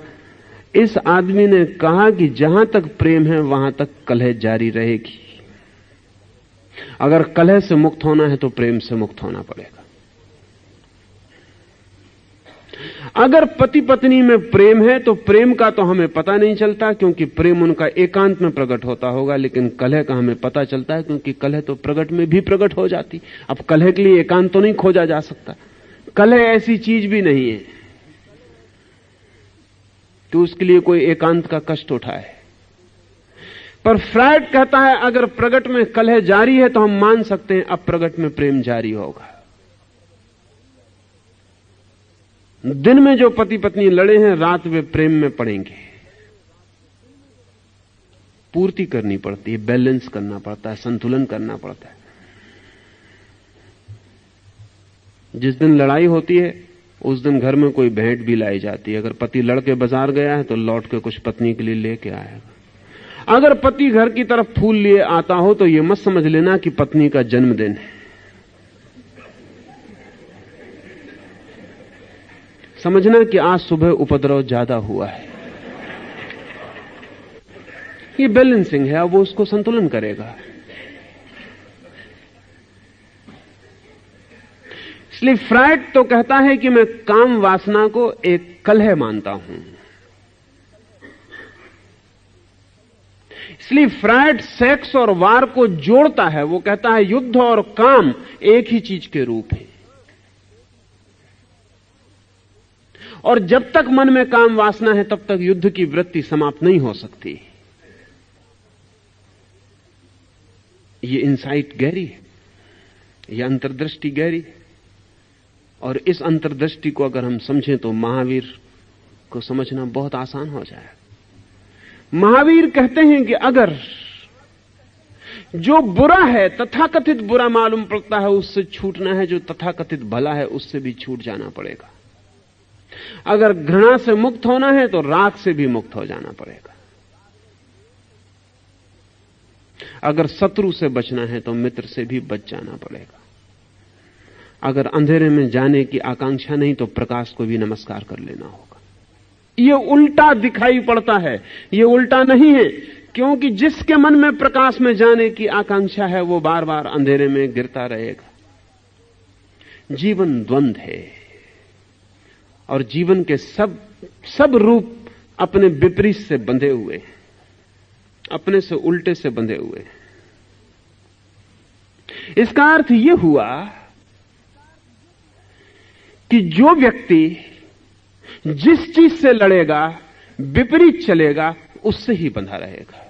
Speaker 3: इस आदमी ने कहा कि जहां तक प्रेम है वहां तक कलह जारी रहेगी। अगर कलह से मुक्त होना है तो प्रेम से मुक्त होना पड़ेगा। अगर पति पत्नी में प्रेम है तो प्रेम का तो हमें पता नहीं चलता क्योंकि प्रेम उनका एकांत में प्रकट होता होगा, लेकिन कलह का हमें पता चलता है क्योंकि कलह तो प्रकट में भी प्रकट हो जाती। अब कलह के लिए एकांत तो नहीं खोजा जा सकता। कलह ऐसी चीज भी नहीं है कि उसके लिए कोई एकांत का कष्ट उठाए। पर फ्रायड कहता है अगर प्रगट में कलह जारी है तो हम मान सकते हैं अब प्रगट में प्रेम जारी होगा। दिन में जो पति पत्नी लड़े हैं रात वे प्रेम में पड़ेंगे। पूर्ति करनी पड़ती है, बैलेंस करना पड़ता है, संतुलन करना पड़ता है। जिस दिन लड़ाई होती है उस दिन घर में कोई भेंट भी लाई जाती है। अगर पति लड़के बाजार गया है तो लौट के कुछ पत्नी के लिए लेके आएगा। अगर पति घर की तरफ फूल लिए आता हो तो यह मत समझ लेना कि पत्नी का जन्मदिन है। समझना कि आज सुबह उपद्रव ज्यादा हुआ है। ये बैलेंसिंग है, अब वो उसको संतुलन करेगा। इसलिए फ्रायड तो कहता है कि मैं काम वासना को एक कलह मानता हूं। इसलिए फ्रायड सेक्स और वार को जोड़ता है। वो कहता है युद्ध और काम एक ही चीज के रूप है, और जब तक मन में काम वासना है तब तक युद्ध की वृत्ति समाप्त नहीं हो सकती। ये इंसाइट गहरी है, ये अंतर्दृष्टि गहरी है, और इस अंतर्दृष्टि को अगर हम समझें तो महावीर को समझना बहुत आसान हो जाएगा। महावीर कहते हैं कि अगर जो बुरा है तथाकथित बुरा मालूम पड़ता है उससे छूटना है, जो तथाकथित भला है उससे भी छूट जाना पड़ेगा। अगर घृणा से मुक्त होना है तो राग से भी मुक्त हो जाना पड़ेगा। अगर शत्रु से बचना है तो मित्र से भी बच जाना पड़ेगा। अगर अंधेरे में जाने की आकांक्षा नहीं तो प्रकाश को भी नमस्कार कर लेना होगा। ये उल्टा दिखाई पड़ता है, ये उल्टा नहीं है, क्योंकि जिसके मन में प्रकाश में जाने की आकांक्षा है वो बार बार अंधेरे में गिरता रहेगा। जीवन द्वंद्व है और जीवन के सब रूप अपने विपरीत से बंधे हुए हैं, अपने से उल्टे से बंधे हुए हैं। इसका अर्थ यह हुआ कि जो व्यक्ति जिस चीज से लड़ेगा, विपरीत चलेगा, उससे ही बंधा रहेगा,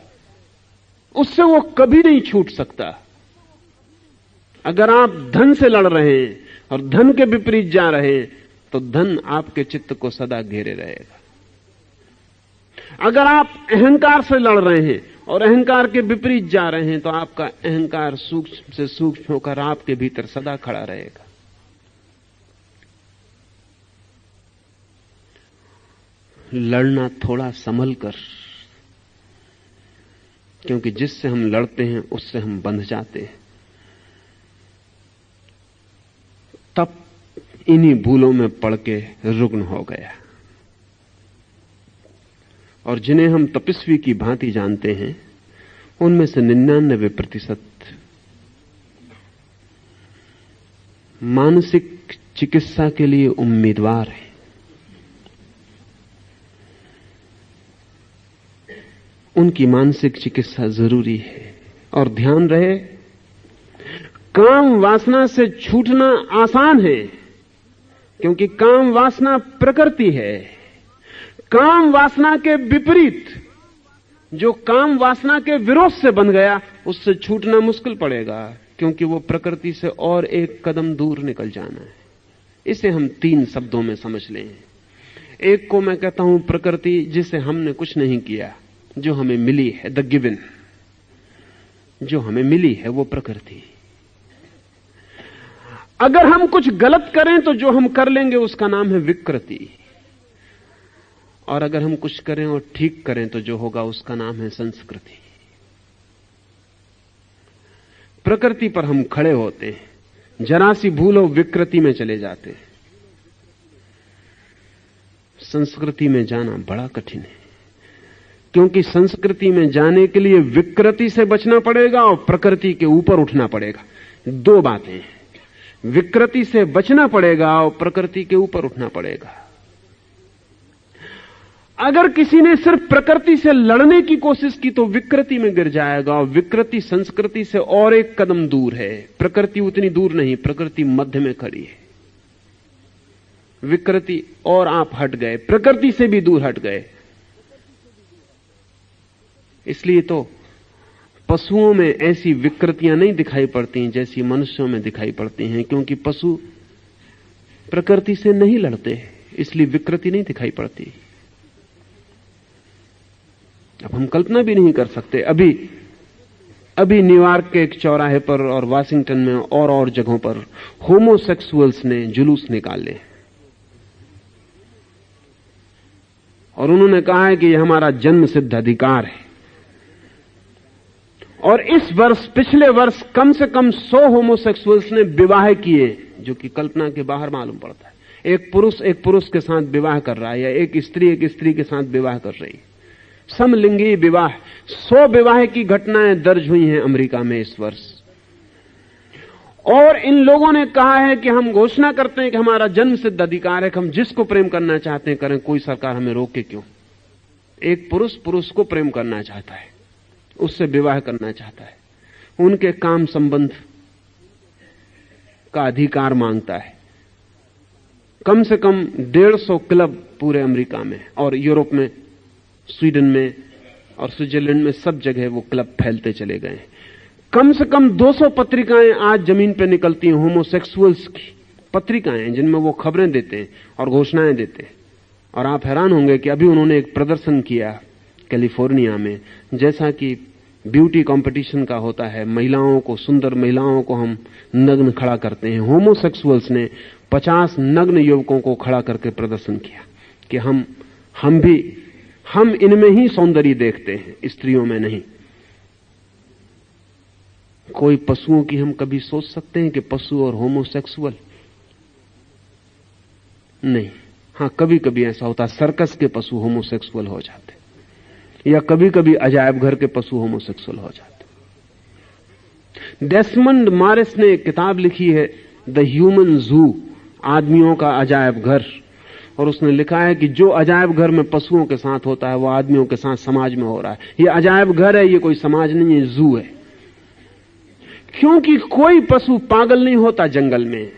Speaker 3: उससे वो कभी नहीं छूट सकता। अगर आप धन से लड़ रहे हैं और धन के विपरीत जा रहे हैं तो धन आपके चित्त को सदा घेरे रहेगा। अगर आप अहंकार से लड़ रहे हैं और अहंकार के विपरीत जा रहे हैं तो आपका अहंकार सूक्ष्म से सूक्ष्म होकर आपके भीतर सदा खड़ा रहेगा। लड़ना थोड़ा संभल कर, क्योंकि जिससे हम लड़ते हैं उससे हम बंध जाते हैं। तब इन्हीं भूलों में पड़ के रुग्ण हो गया। और जिन्हें हम तपस्वी की भांति जानते हैं उनमें से 99% मानसिक चिकित्सा के लिए उम्मीदवार हैं। उनकी मानसिक चिकित्सा जरूरी है। और ध्यान रहे, काम वासना से छूटना आसान है क्योंकि काम वासना प्रकृति है। काम वासना के विपरीत जो काम वासना के विरोध से बन गया उससे छूटना मुश्किल पड़ेगा, क्योंकि वो प्रकृति से और एक कदम दूर निकल जाना है। इसे हम 3 शब्दों में समझ लें। एक को मैं कहता हूं प्रकृति, जिसे हमने कुछ नहीं किया, जो हमें मिली है, द गिवन, जो हमें मिली है वो प्रकृति। अगर हम कुछ गलत करें तो जो हम कर लेंगे उसका नाम है विकृति, और अगर हम कुछ करें और ठीक करें तो जो होगा उसका नाम है संस्कृति। प्रकृति पर हम खड़े होते हैं, जरा सी भूल हो विकृति में चले जाते हैं। संस्कृति में जाना बड़ा कठिन है, क्योंकि संस्कृति में जाने के लिए विकृति से बचना पड़ेगा और प्रकृति के ऊपर उठना पड़ेगा। दो बातें हैं, विकृति से बचना पड़ेगा और प्रकृति के ऊपर उठना पड़ेगा। अगर किसी ने सिर्फ प्रकृति से लड़ने की कोशिश की तो विकृति में गिर जाएगा, और विकृति संस्कृति से और एक कदम दूर है। प्रकृति उतनी दूर नहीं, प्रकृति मध्य में खड़ी है। विकृति और आप हट गए, प्रकृति से भी दूर हट गए। इसलिए तो पशुओं में ऐसी विकृतियां नहीं दिखाई पड़ती जैसी मनुष्यों में दिखाई पड़ती हैं, क्योंकि पशु प्रकृति से नहीं लड़ते, इसलिए विकृति नहीं दिखाई पड़ती। अब हम कल्पना भी नहीं कर सकते, अभी न्यूयॉर्क के एक चौराहे पर और वाशिंगटन में और जगहों पर होमोसेक्सुअल्स ने जुलूस निकाले और उन्होंने कहा है कि यह हमारा जन्म सिद्ध अधिकार है। और इस वर्ष, पिछले वर्ष कम से कम 100 होमोसेक्सुअल्स ने विवाह किए, जो कि कल्पना के बाहर मालूम पड़ता है। एक पुरुष के साथ विवाह कर रहा है, या एक स्त्री के साथ विवाह कर रही है। समलिंगी विवाह, 100 विवाह की घटनाएं दर्ज हुई हैं अमेरिका में इस वर्ष। और इन लोगों ने कहा है कि हम घोषणा करते हैं कि हमारा जन्म सिद्ध अधिकार है कि हम जिसको प्रेम करना चाहते हैं करें, कोई सरकार हमें रोके क्यों। एक पुरुष को प्रेम करना चाहता है, उससे विवाह करना चाहता है, उनके काम संबंध का अधिकार मांगता है। कम से कम 150 क्लब पूरे अमेरिका में और यूरोप में, स्वीडन में और स्विट्जरलैंड में सब जगह वो क्लब फैलते चले गए। कम से कम 200 पत्रिकाएं आज जमीन पर निकलती हैं, होमोसेक्सुअल्स की पत्रिकाएं, जिनमें वो खबरें देते हैं और घोषणाएं देते हैं। और आप हैरान होंगे कि अभी उन्होंने एक प्रदर्शन किया कैलिफोर्निया में, जैसा कि ब्यूटी कंपटीशन का होता है, महिलाओं को, सुंदर महिलाओं को हम नग्न खड़ा करते हैं। होमोसेक्सुअल्स ने 50 नग्न युवकों को खड़ा करके प्रदर्शन किया कि हम इनमें ही सौंदर्य देखते हैं, स्त्रियों में नहीं। कोई पशुओं की हम कभी सोच सकते हैं कि पशु और होमोसेक्सुअल? नहीं। हां, कभी कभी ऐसा होता, सर्कस के पशु होमोसेक्सुअल हो जाते, या कभी कभी अजायब घर के पशु होमोसेक्सुअल हो जाते। डेसमंड मॉरिस ने एक किताब लिखी है, द ह्यूमन जू, आदमियों का अजायब घर, और उसने लिखा है कि जो अजायब घर में पशुओं के साथ होता है वो आदमियों के साथ समाज में हो रहा है। ये अजायब घर है, ये कोई समाज नहीं है, जू है। क्योंकि कोई पशु पागल नहीं होता जंगल में,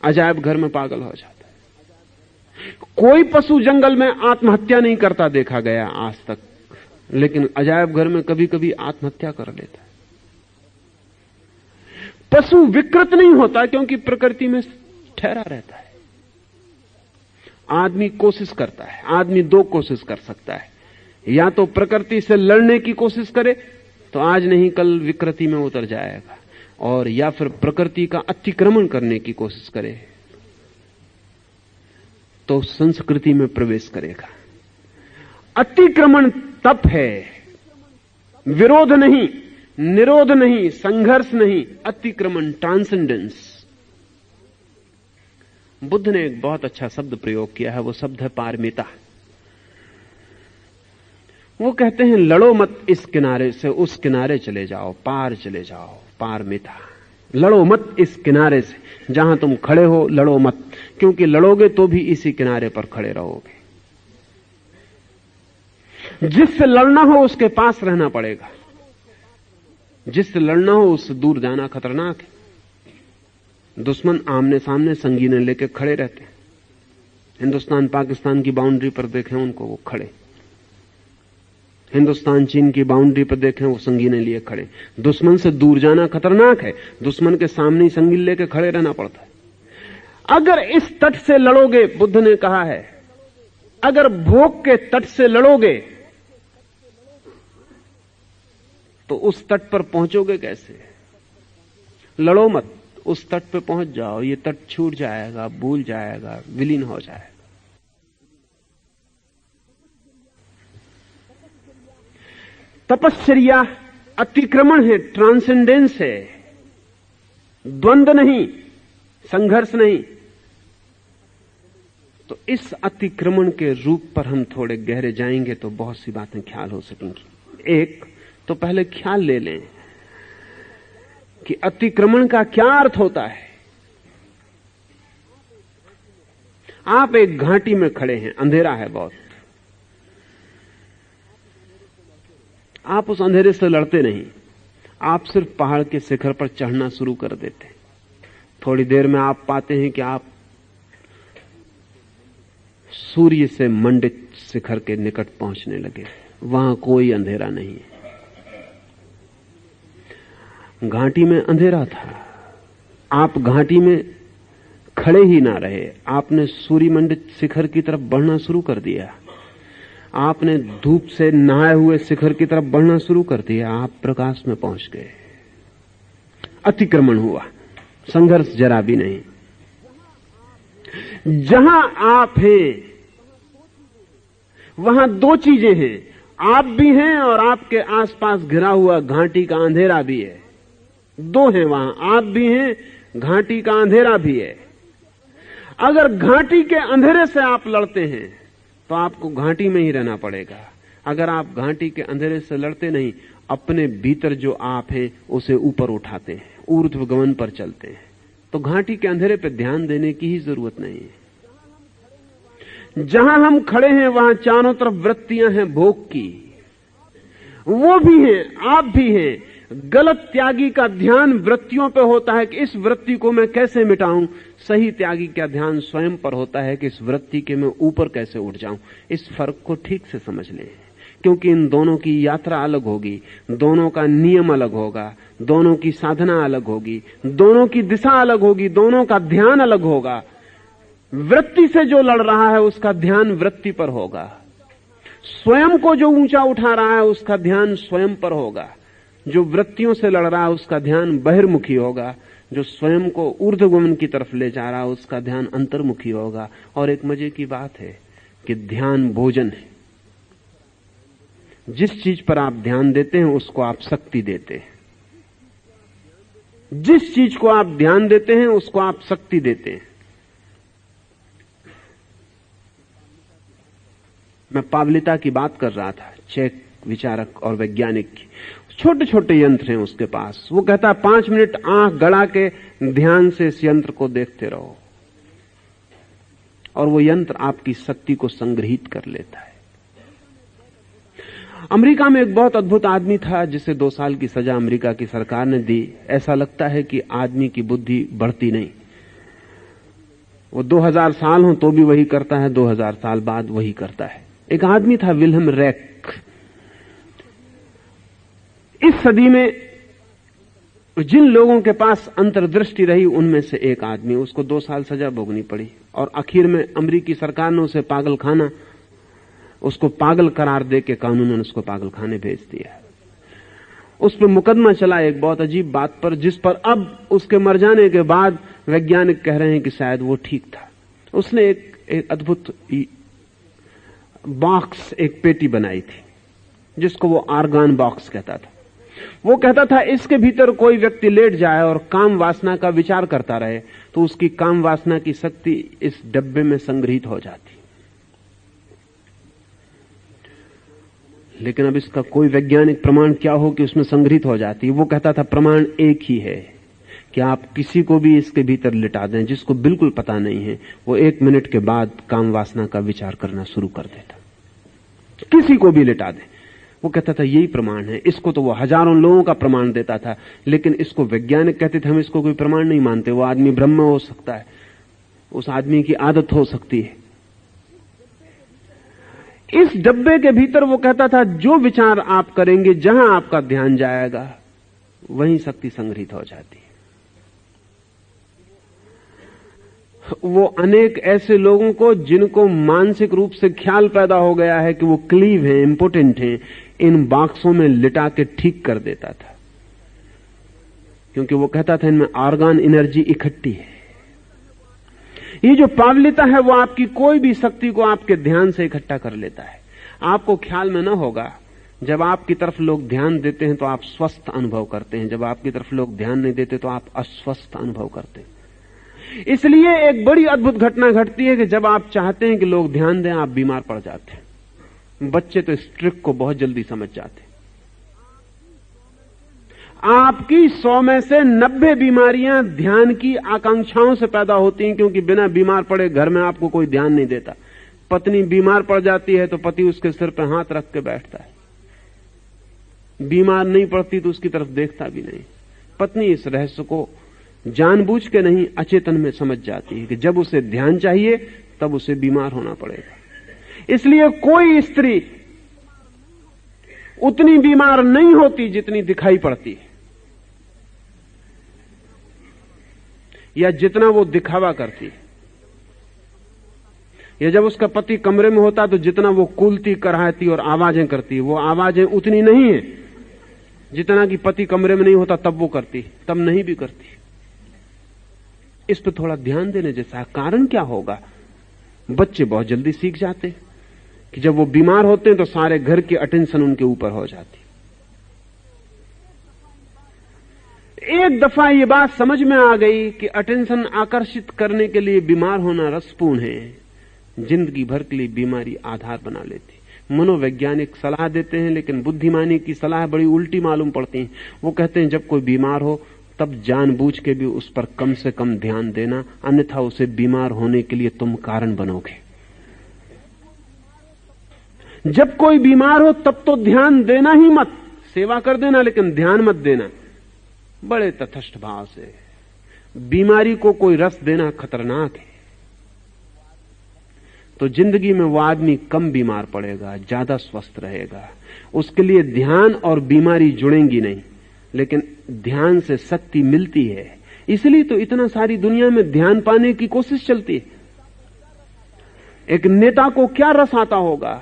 Speaker 3: अजायब घर में पागल हो जाता है। कोई पशु जंगल में आत्महत्या नहीं करता देखा गया आज तक, लेकिन अजायब घर में कभी कभी आत्महत्या कर लेता है। पशु विकृत नहीं होता क्योंकि प्रकृति में ठहरा रहता है। आदमी कोशिश करता है, आदमी दो कोशिश कर सकता है, या तो प्रकृति से लड़ने की कोशिश करे तो आज नहीं कल विकृति में उतर जाएगा, और या फिर प्रकृति का अतिक्रमण करने की कोशिश करे तो संस्कृति में प्रवेश करेगा। अतिक्रमण तप है, विरोध नहीं, निरोध नहीं, संघर्ष नहीं, अतिक्रमण, ट्रांसेंडेंस। बुद्ध ने एक बहुत अच्छा शब्द प्रयोग किया है, वो शब्द है पारमिता। वो कहते हैं लड़ो मत इस किनारे से उस किनारे चले जाओ, पार चले जाओ, पारमिता। लड़ो मत इस किनारे से, जहां तुम खड़े हो लड़ो मत, क्योंकि लड़ोगे तो भी इसी किनारे पर खड़े रहोगे। जिससे लड़ना हो उसके पास रहना पड़ेगा, जिससे लड़ना हो उससे दूर जाना खतरनाक है। दुश्मन आमने सामने संगीने लेके खड़े रहते हैं। हिंदुस्तान पाकिस्तान की बाउंड्री पर देखें उनको, वो खड़े। हिंदुस्तान चीन की बाउंड्री पर देखें, वो संगीने लिए खड़े। दुश्मन से दूर जाना खतरनाक है, दुश्मन के सामने ही संगीन लेके खड़े रहना पड़ता है। अगर इस तट से लड़ोगे, बुद्ध ने कहा है, अगर भोग के तट से लड़ोगे तो उस तट पर पहुंचोगे कैसे? लड़ो मत, उस तट पे पहुंच जाओ, ये तट छूट जाएगा, भूल जाएगा, विलीन हो जाएगा। तपश्चर्या अतिक्रमण है, ट्रांसेंडेंस है, द्वंद्व नहीं, संघर्ष नहीं। तो इस अतिक्रमण के रूप पर हम थोड़े गहरे जाएंगे तो बहुत सी बातें ख्याल हो सकेंगी। एक तो पहले ख्याल ले लें कि अतिक्रमण का क्या अर्थ होता है। आप एक घाटी में खड़े हैं, अंधेरा है बहुत, आप उस अंधेरे से लड़ते नहीं, आप सिर्फ पहाड़ के शिखर पर चढ़ना शुरू कर देते हैं। थोड़ी देर में आप पाते हैं कि आप सूर्य से मंडित शिखर के निकट पहुंचने लगे, वहां कोई अंधेरा नहीं है। घाटी में अंधेरा था, आप घाटी में खड़े ही ना रहे, आपने सूर्य मंडित शिखर की तरफ बढ़ना शुरू कर दिया, आपने धूप से नहाए हुए शिखर की तरफ बढ़ना शुरू कर दिया, आप प्रकाश में पहुंच गए। अतिक्रमण हुआ, संघर्ष जरा भी नहीं। जहां आप हैं वहां दो चीजें हैं, आप भी हैं और आपके आसपास घिरा हुआ घाटी का अंधेरा भी है। दो हैं वहां, आप भी हैं, घाटी का अंधेरा भी है। अगर घाटी के अंधेरे से आप लड़ते हैं तो आपको घाटी में ही रहना पड़ेगा। अगर आप घाटी के अंधेरे से लड़ते नहीं, अपने भीतर जो आप हैं उसे ऊपर उठाते हैं, ऊर्ध्वगमन पर चलते हैं, तो घाटी के अंधेरे पर ध्यान देने की ही जरूरत नहीं है। जहां हम खड़े हैं वहां चारों तरफ वृत्तियां हैं भोग की, वो भी हैं, आप भी हैं। गलत त्यागी का ध्यान वृत्तियों पे होता है कि इस वृत्ति को मैं कैसे मिटाऊं, सही त्यागी का ध्यान स्वयं पर होता है कि इस वृत्ति के मैं ऊपर कैसे उठ जाऊं। इस फर्क को ठीक से समझ लें, क्योंकि इन दोनों की यात्रा अलग होगी, दोनों का नियम अलग होगा, दोनों की साधना अलग होगी, दोनों की दिशा अलग होगी, दोनों का ध्यान अलग होगा। वृत्ति से जो लड़ रहा है उसका ध्यान वृत्ति पर होगा, स्वयं को जो ऊंचा उठा रहा है उसका ध्यान स्वयं पर होगा, जो वृत्तियों से लड़ रहा है उसका ध्यान बहिर्मुखी होगा, जो स्वयं को ऊर्ध्वगमन की तरफ ले जा रहा है उसका ध्यान अंतर्मुखी होगा। और एक मजे की बात है कि ध्यान भोजन है। जिस चीज पर आप ध्यान देते हैं उसको आप शक्ति देते हैं, जिस चीज को आप ध्यान देते हैं उसको आप शक्ति देते हैं। मैं पावलिता की बात कर रहा था, चेक विचारक और वैज्ञानिक की। छोटे छोटे यंत्र हैं उसके पास, वो कहता है 5 मिनट आंख गड़ा के ध्यान से इस यंत्र को देखते रहो, और वो यंत्र आपकी शक्ति को संग्रहित कर लेता है। अमेरिका में एक बहुत अद्भुत आदमी था जिसे 2 साल की सजा अमेरिका की सरकार ने दी। ऐसा लगता है कि आदमी की बुद्धि बढ़ती नहीं, वो 2000 साल हो तो भी वही करता है, 2000 साल बाद वही करता है। एक आदमी था विल्हेम रेक। इस सदी में जिन लोगों के पास अंतर्दृष्टि रही उनमें से एक आदमी, उसको 2 साल सजा भोगनी पड़ी और आखिर में अमेरिकी सरकार ने उसे पागलखाना, उसको पागल करार दे के कानूनन उसको पागलखाने भेज दिया। उस पर मुकदमा चला एक बहुत अजीब बात पर, जिस पर अब उसके मर जाने के बाद वैज्ञानिक कह रहे हैं कि शायद वो ठीक था। उसने एक अद्भुत बॉक्स, एक पेटी बनाई थी जिसको वो आर्गन बॉक्स कहता था। वो कहता था इसके भीतर कोई व्यक्ति लेट जाए और काम वासना का विचार करता रहे तो उसकी काम वासना की शक्ति इस डब्बे में संग्रहित हो जाती। लेकिन अब इसका कोई वैज्ञानिक प्रमाण क्या हो कि उसमें संग्रहित हो जाती है। वो कहता था प्रमाण एक ही है कि आप किसी को भी इसके भीतर लिटा दें जिसको बिल्कुल पता नहीं है, वो 1 मिनट के बाद काम वासना का विचार करना शुरू कर देता। किसी को भी लिटा दें, वो कहता था यही प्रमाण है। इसको तो वो हजारों लोगों का प्रमाण देता था, लेकिन इसको वैज्ञानिक कहते थे हम इसको कोई प्रमाण नहीं मानते। वो आदमी ब्रह्म हो सकता है, उस आदमी की आदत हो सकती है। इस डब्बे के भीतर वो कहता था जो विचार आप करेंगे, जहां आपका ध्यान जाएगा वहीं शक्ति संग्रहित हो जाती है। वो अनेक ऐसे लोगों को जिनको मानसिक रूप से ख्याल पैदा हो गया है कि वो क्लीव हैं, इंपोर्टेंट हैं, इन बॉक्सों में लिटा के ठीक कर देता था क्योंकि वो कहता था इनमें ऑर्गन एनर्जी इकट्ठी है। ये जो पावलिता है वो आपकी कोई भी शक्ति को आपके ध्यान से इकट्ठा कर लेता है। आपको ख्याल में न होगा, जब आपकी तरफ लोग ध्यान देते हैं तो आप स्वस्थ अनुभव करते हैं, जब आपकी तरफ लोग ध्यान नहीं देते तो आप अस्वस्थ अनुभव करते हैं। इसलिए एक बड़ी अद्भुत घटना घटती है कि जब आप चाहते हैं कि लोग ध्यान दें, आप बीमार पड़ जाते हैं। बच्चे तो इस ट्रिक को बहुत जल्दी समझ जाते हैं। आपकी 100 में से 90 बीमारियां ध्यान की आकांक्षाओं से पैदा होती हैं, क्योंकि बिना बीमार पड़े घर में आपको कोई ध्यान नहीं देता। पत्नी बीमार पड़ जाती है तो पति उसके सिर पर हाथ रख के बैठता है, बीमार नहीं पड़ती तो उसकी तरफ देखता भी नहीं। पत्नी इस रहस्य को जानबूझ के नहीं, अचेतन में समझ जाती है कि जब उसे ध्यान चाहिए तब उसे बीमार होना पड़ेगा। इसलिए कोई स्त्री उतनी बीमार नहीं होती जितनी दिखाई पड़ती है, या जितना वो दिखावा करती है। या जब उसका पति कमरे में होता तो जितना वो कूलती कराती और आवाजें करती है, वो आवाजें उतनी नहीं है जितना कि पति कमरे में नहीं होता तब वो करती, तब नहीं भी करती। इस पर थोड़ा ध्यान देने जैसा। कारण क्या होगा? बच्चे बहुत जल्दी सीख जाते हैं कि जब वो बीमार होते हैं तो सारे घर की अटेंशन उनके ऊपर हो जाती। एक दफा ये बात समझ में आ गई कि अटेंशन आकर्षित करने के लिए बीमार होना रसपूर्ण है, जिंदगी भर के लिए बीमारी आधार बना लेती। मनोवैज्ञानिक सलाह देते हैं, लेकिन बुद्धिमानी की सलाह बड़ी उल्टी मालूम पड़ती है। वो कहते हैं जब कोई बीमार हो तब जानबूझ के भी उस पर कम से कम ध्यान देना, अन्यथा उसे बीमार होने के लिए तुम कारण बनोगे। जब कोई बीमार हो तब तो ध्यान देना ही मत, सेवा कर देना लेकिन ध्यान मत देना। बड़े तटस्थ भाव से बीमारी को कोई रस देना खतरनाक है। तो जिंदगी में वो आदमी कम बीमार पड़ेगा, ज्यादा स्वस्थ रहेगा। उसके लिए ध्यान और बीमारी जुड़ेंगी नहीं, लेकिन ध्यान से शक्ति मिलती है। इसलिए तो इतना सारी दुनिया में ध्यान पाने की कोशिश चलती है। एक नेता को क्या रस आता होगा?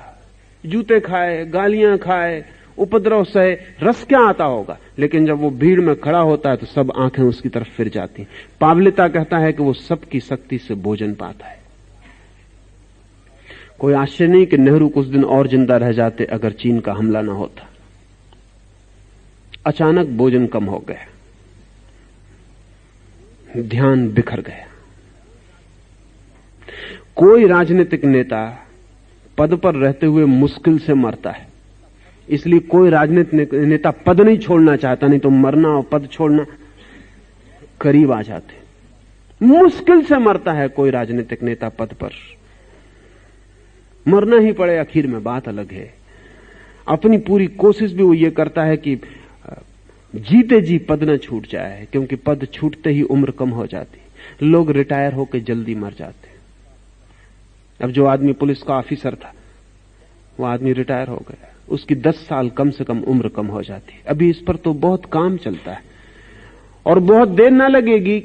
Speaker 3: जूते खाए, गालियां खाए, उपद्रव सहे, रस क्या आता होगा? लेकिन जब वो भीड़ में खड़ा होता है तो सब आंखें उसकी तरफ फिर जाती। पावलिता कहता है कि वो सबकी शक्ति से भोजन पाता है। कोई आश्चर्य नहीं कि नेहरू कुछ दिन और जिंदा रह जाते अगर चीन का हमला न होता। अचानक भोजन कम हो गया, ध्यान बिखर गया। कोई राजनीतिक नेता पद पर रहते हुए मुश्किल से मरता है, इसलिए कोई राजनीतिक नेता पद नहीं छोड़ना चाहता, नहीं तो मरना और पद छोड़ना करीब आ जाते। मुश्किल से मरता है कोई राजनीतिक नेता पद पर, मरना ही पड़े आखिर में, बात अलग है। अपनी पूरी कोशिश भी वो ये करता है कि जीते जी पद न छूट जाए, क्योंकि पद छूटते ही उम्र कम हो जाती। लोग रिटायर होकर जल्दी मर जाते। अब जो आदमी पुलिस का ऑफिसर था वो आदमी रिटायर हो गया, उसकी 10 साल कम से कम उम्र कम हो जाती। अभी इस पर तो बहुत काम चलता है और बहुत देर ना लगेगी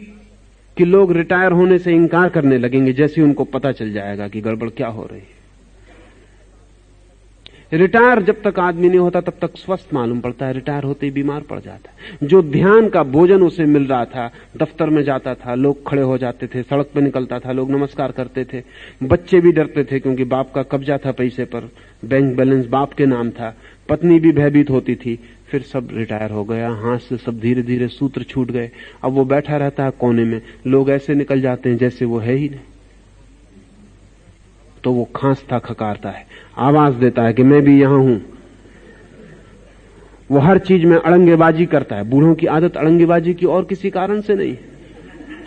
Speaker 3: कि लोग रिटायर होने से इंकार करने लगेंगे, जैसे उनको पता चल जाएगा कि गड़बड़ क्या हो रही है। रिटायर जब तक आदमी नहीं होता तब तक स्वस्थ मालूम पड़ता है, रिटायर होते ही बीमार पड़ जाता है। जो ध्यान का भोजन उसे मिल रहा था, दफ्तर में जाता था, लोग खड़े हो जाते थे, सड़क पर निकलता था, लोग नमस्कार करते थे, बच्चे भी डरते थे क्योंकि बाप का कब्जा था पैसे पर, बैंक बैलेंस बाप के नाम था, पत्नी भी भयभीत होती थी। फिर सब रिटायर हो गया, हाथ से सब धीरे धीरे सूत्र छूट गए। अब वो बैठा रहता है कोने में, लोग ऐसे निकल जाते हैं जैसे वो है ही नहीं। तो वो खांसता खकारता है, आवाज देता है कि मैं भी यहां हूं। वो हर चीज में अड़ंगेबाजी करता है। बूढ़ों की आदत अड़ंगेबाजी की और किसी कारण से नहीं,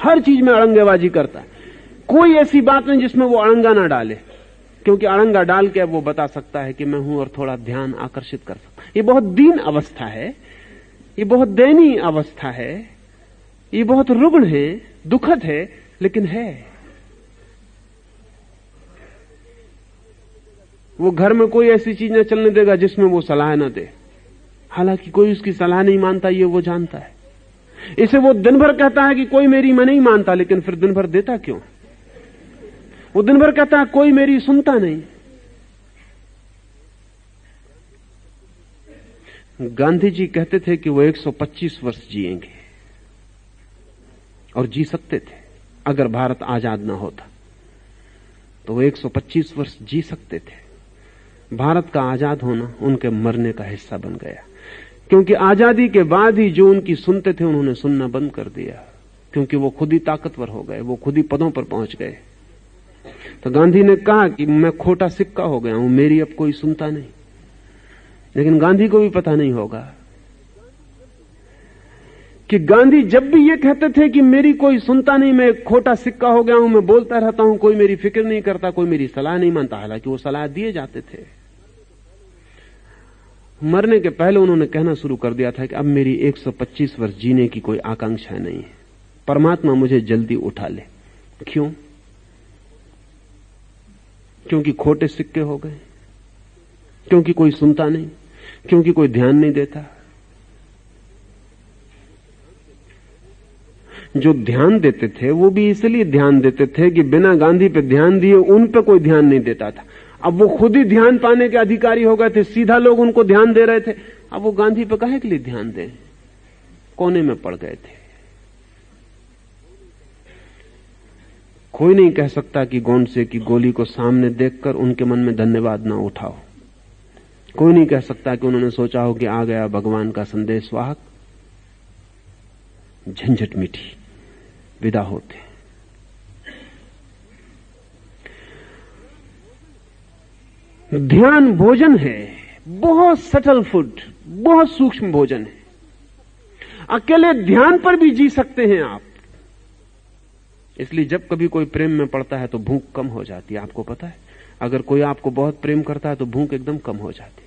Speaker 3: हर चीज में अड़ंगेबाजी करता है। कोई ऐसी बात नहीं जिसमें वो अड़ंगा ना डाले, क्योंकि अड़ंगा डाल के वो बता सकता है कि मैं हूं और थोड़ा ध्यान आकर्षित कर सकता। ये बहुत दीन अवस्था है, ये बहुत दयनीय अवस्था है, ये बहुत रुग्ण है, दुखद है, लेकिन है। वो घर में कोई ऐसी चीज न चलने देगा जिसमें वो सलाह न दे, हालांकि कोई उसकी सलाह नहीं मानता, ये वो जानता है। इसे वो दिन भर कहता है कि कोई मेरी मैं नहीं मानता, लेकिन फिर दिन भर देता क्यों? वो दिन भर कहता है कोई मेरी सुनता नहीं। गांधी जी कहते थे कि वो 125 वर्ष जिएंगे, और जी सकते थे। अगर भारत आजाद ना होता तो वो 125 वर्ष जी सकते थे। भारत का आजाद होना उनके मरने का हिस्सा बन गया, क्योंकि आजादी के बाद ही जो उनकी सुनते थे उन्होंने सुनना बंद कर दिया, क्योंकि वो खुद ही ताकतवर हो गए, वो खुद ही पदों पर पहुंच गए। तो गांधी ने कहा कि मैं खोटा सिक्का हो गया हूं, मेरी अब कोई सुनता नहीं। लेकिन गांधी को भी पता नहीं होगा कि गांधी जब भी ये कहते थे कि मेरी कोई सुनता नहीं, मैं खोटा सिक्का हो गया हूं, मैं बोलता रहता हूं, कोई मेरी फिक्र नहीं करता, कोई मेरी सलाह नहीं मानता, हालांकि वो सलाह दिए जाते थे। मरने के पहले उन्होंने कहना शुरू कर दिया था कि अब मेरी 125 वर्ष जीने की कोई आकांक्षा नहीं है, परमात्मा मुझे जल्दी उठा ले। क्यों? क्योंकि खोटे सिक्के हो गए, क्योंकि कोई सुनता नहीं, क्योंकि कोई ध्यान नहीं देता। जो ध्यान देते थे वो भी इसलिए ध्यान देते थे कि बिना गांधी पे ध्यान दिए उन पे कोई ध्यान नहीं देता था। अब वो खुद ही ध्यान पाने के अधिकारी हो गए थे, सीधा लोग उनको ध्यान दे रहे थे। अब वो गांधी पे काहे के लिए ध्यान दें? कोने में पड़ गए थे। कोई नहीं कह सकता कि गोंडसे की गोली को सामने देखकर उनके मन में धन्यवाद ना उठाओ। कोई नहीं कह सकता कि उन्होंने सोचा हो कि आ गया भगवान का संदेशवाहक, झंझट मिटी, विदा होते। ध्यान भोजन है, बहुत सटल फूड, बहुत सूक्ष्म भोजन है। अकेले ध्यान पर भी जी सकते हैं आप। इसलिए जब कभी कोई प्रेम में पड़ता है तो भूख कम हो जाती है। आपको पता है, अगर कोई आपको बहुत प्रेम करता है तो भूख एकदम कम हो जाती।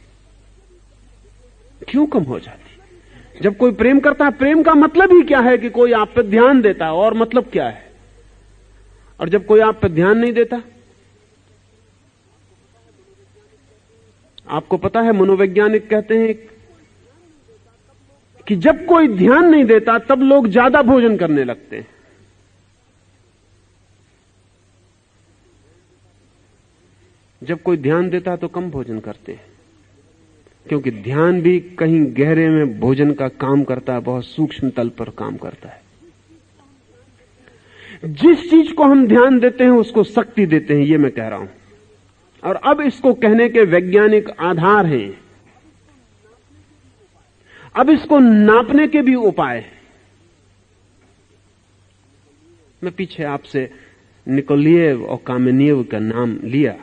Speaker 3: क्यों कम हो जाती? जब कोई प्रेम करता है, प्रेम का मतलब ही क्या है कि कोई आप पर ध्यान देता है, और मतलब क्या है? और जब कोई आप पर ध्यान नहीं देता, आपको पता है मनोवैज्ञानिक कहते हैं कि जब कोई ध्यान नहीं देता तब लोग ज्यादा भोजन करने लगते हैं। जब कोई ध्यान देता है तो कम भोजन करते हैं, क्योंकि ध्यान भी कहीं गहरे में भोजन का काम करता है, बहुत सूक्ष्म तल पर काम करता है। जिस चीज को हम ध्यान देते हैं उसको शक्ति देते हैं, ये मैं कह रहा हूं। और अब इसको कहने के वैज्ञानिक आधार हैं, अब इसको नापने के भी उपाय हैं। मैं पीछे आपसे निकोलिएव और कामेनिएव का नाम लिया।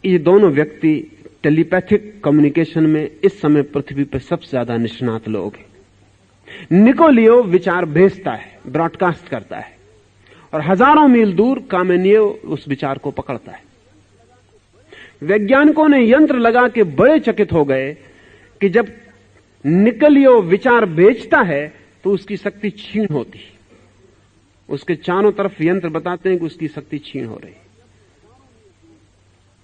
Speaker 3: ये दोनों व्यक्ति टेलीपैथिक कम्युनिकेशन में इस समय पृथ्वी पर सबसे ज्यादा निष्णात लोग हैं। निकोलिएव विचार भेजता है, ब्रॉडकास्ट करता है, और हजारों मील दूर कामेनिएव उस विचार को पकड़ता है। वैज्ञानिकों ने यंत्र लगा के बड़े चकित हो गए कि जब निकोलिएव विचार भेजता है तो उसकी शक्ति क्षीण होती है। उसके चारों तरफ यंत्र बताते हैं कि उसकी शक्ति क्षीण हो रही है।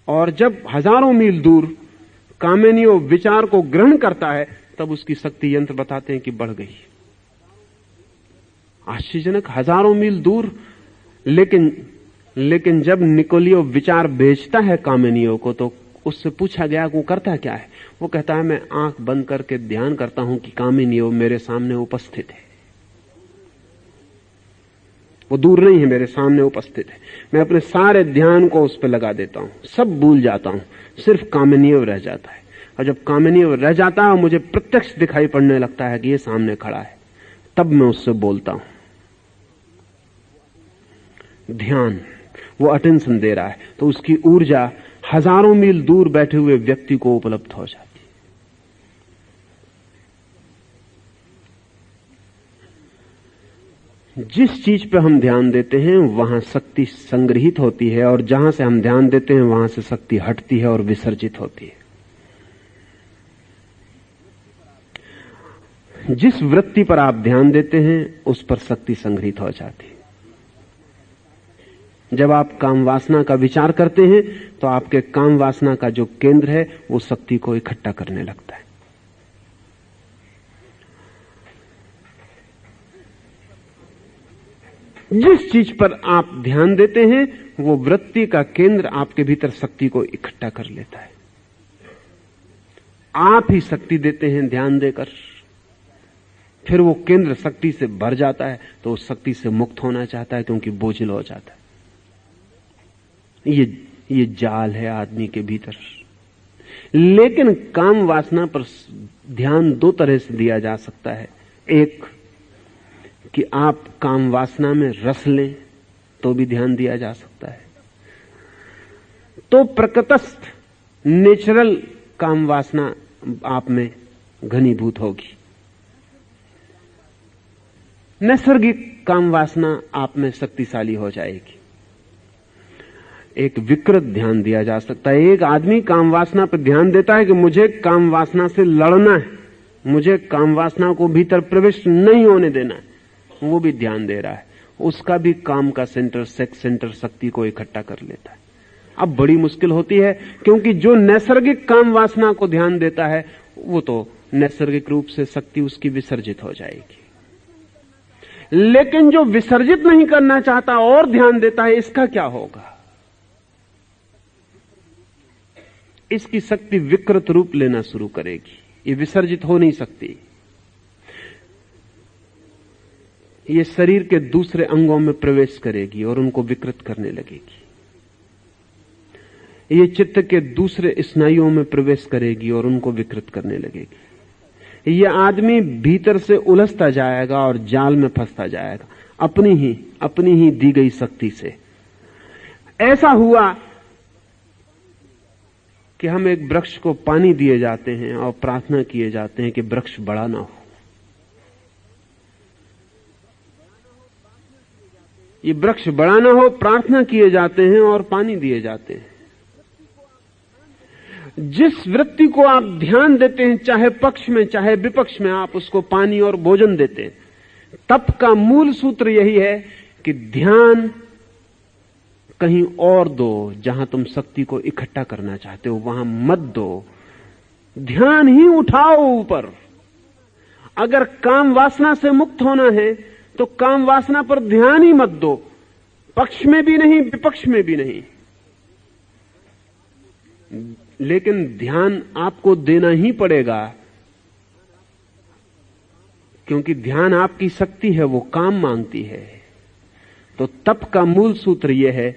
Speaker 3: और जब हजारों मील दूर कामेनिएव विचार को ग्रहण करता है तब उसकी शक्ति यंत्र बताते हैं कि बढ़ गई। आश्चर्यजनक, हजारों मील दूर। लेकिन जब निकोलिएव विचार भेजता है कामेनिएव को तो उससे पूछा गया वो करता क्या है? वो कहता है मैं आंख बंद करके ध्यान करता हूं कि कामेनिएव मेरे सामने उपस्थित है। वो दूर नहीं है, मेरे सामने उपस्थित है। मैं अपने सारे ध्यान को उस पर लगा देता हूं, सब भूल जाता हूं, सिर्फ कामेनिएव रह जाता है। और जब कामेनिएव रह जाता है मुझे प्रत्यक्ष दिखाई पड़ने लगता है कि ये सामने खड़ा है, तब मैं उससे बोलता हूं। ध्यान, वो अटेंशन दे रहा है तो उसकी ऊर्जा हजारों मील दूर बैठे हुए व्यक्ति को उपलब्ध हो जाती। जिस चीज पे हम ध्यान देते हैं वहां शक्ति संग्रहित होती है, और जहां से हम ध्यान देते हैं वहां से शक्ति हटती है और विसर्जित होती है। जिस वृत्ति पर आप ध्यान देते हैं उस पर शक्ति संग्रहित हो जाती है। जब आप काम वासना का विचार करते हैं तो आपके काम वासना का जो केंद्र है वो शक्ति को इकट्ठा करने लगता है। जिस चीज पर आप ध्यान देते हैं वो वृत्ति का केंद्र आपके भीतर शक्ति को इकट्ठा कर लेता है। आप ही शक्ति देते हैं ध्यान देकर। फिर वो केंद्र शक्ति से भर जाता है तो उस शक्ति से मुक्त होना चाहता है क्योंकि बोझिल हो जाता है। ये जाल है आदमी के भीतर। लेकिन काम वासना पर ध्यान दो तरह से दिया जा सकता है। एक कि आप काम वासना में रस लें तो भी ध्यान दिया जा सकता है। तो प्रकृतस्थ नेचुरल काम वासना आप में घनीभूत होगी, नैसर्गिक काम वासना आप में शक्तिशाली हो जाएगी। एक विकृत ध्यान दिया जा सकता है। एक आदमी काम वासना पर ध्यान देता है कि मुझे काम वासना से लड़ना है, मुझे काम वासना को भीतर प्रविष्ट नहीं होने देना है, वो भी ध्यान दे रहा है। उसका भी काम का सेंटर, सेक्स सेंटर शक्ति को इकट्ठा कर लेता है। अब बड़ी मुश्किल होती है क्योंकि जो नैसर्गिक काम वासना को ध्यान देता है वो तो नैसर्गिक रूप से शक्ति उसकी विसर्जित हो जाएगी। लेकिन जो विसर्जित नहीं करना चाहता और ध्यान देता है, इसका क्या होगा? इसकी शक्ति विकृत रूप लेना शुरू करेगी। ये विसर्जित हो नहीं सकती। ये शरीर के दूसरे अंगों में प्रवेश करेगी और उनको विकृत करने लगेगी। ये चित्त के दूसरे स्नायुओं में प्रवेश करेगी और उनको विकृत करने लगेगी। ये आदमी भीतर से उलझता जाएगा और जाल में फंसता जाएगा अपनी ही दी गई शक्ति से। ऐसा हुआ कि हम एक वृक्ष को पानी दिए जाते हैं और प्रार्थना किए जाते हैं कि वृक्ष बड़ा ना हो। ये वृक्ष बड़ा ना हो, प्रार्थना किए जाते हैं और पानी दिए जाते हैं। जिस वृत्ति को आप ध्यान देते हैं, चाहे पक्ष में चाहे विपक्ष में, आप उसको पानी और भोजन देते हैं। तप का मूल सूत्र यही है कि ध्यान कहीं और दो, जहां तुम शक्ति को इकट्ठा करना चाहते हो वहां मत दो। ध्यान ही उठाओ ऊपर। अगर काम वासना से मुक्त होना है तो काम वासना पर ध्यान ही मत दो, पक्ष में भी नहीं विपक्ष में भी नहीं। लेकिन ध्यान आपको देना ही पड़ेगा क्योंकि ध्यान आपकी शक्ति है, वो काम मांगती है। तो तप का मूल सूत्र यह है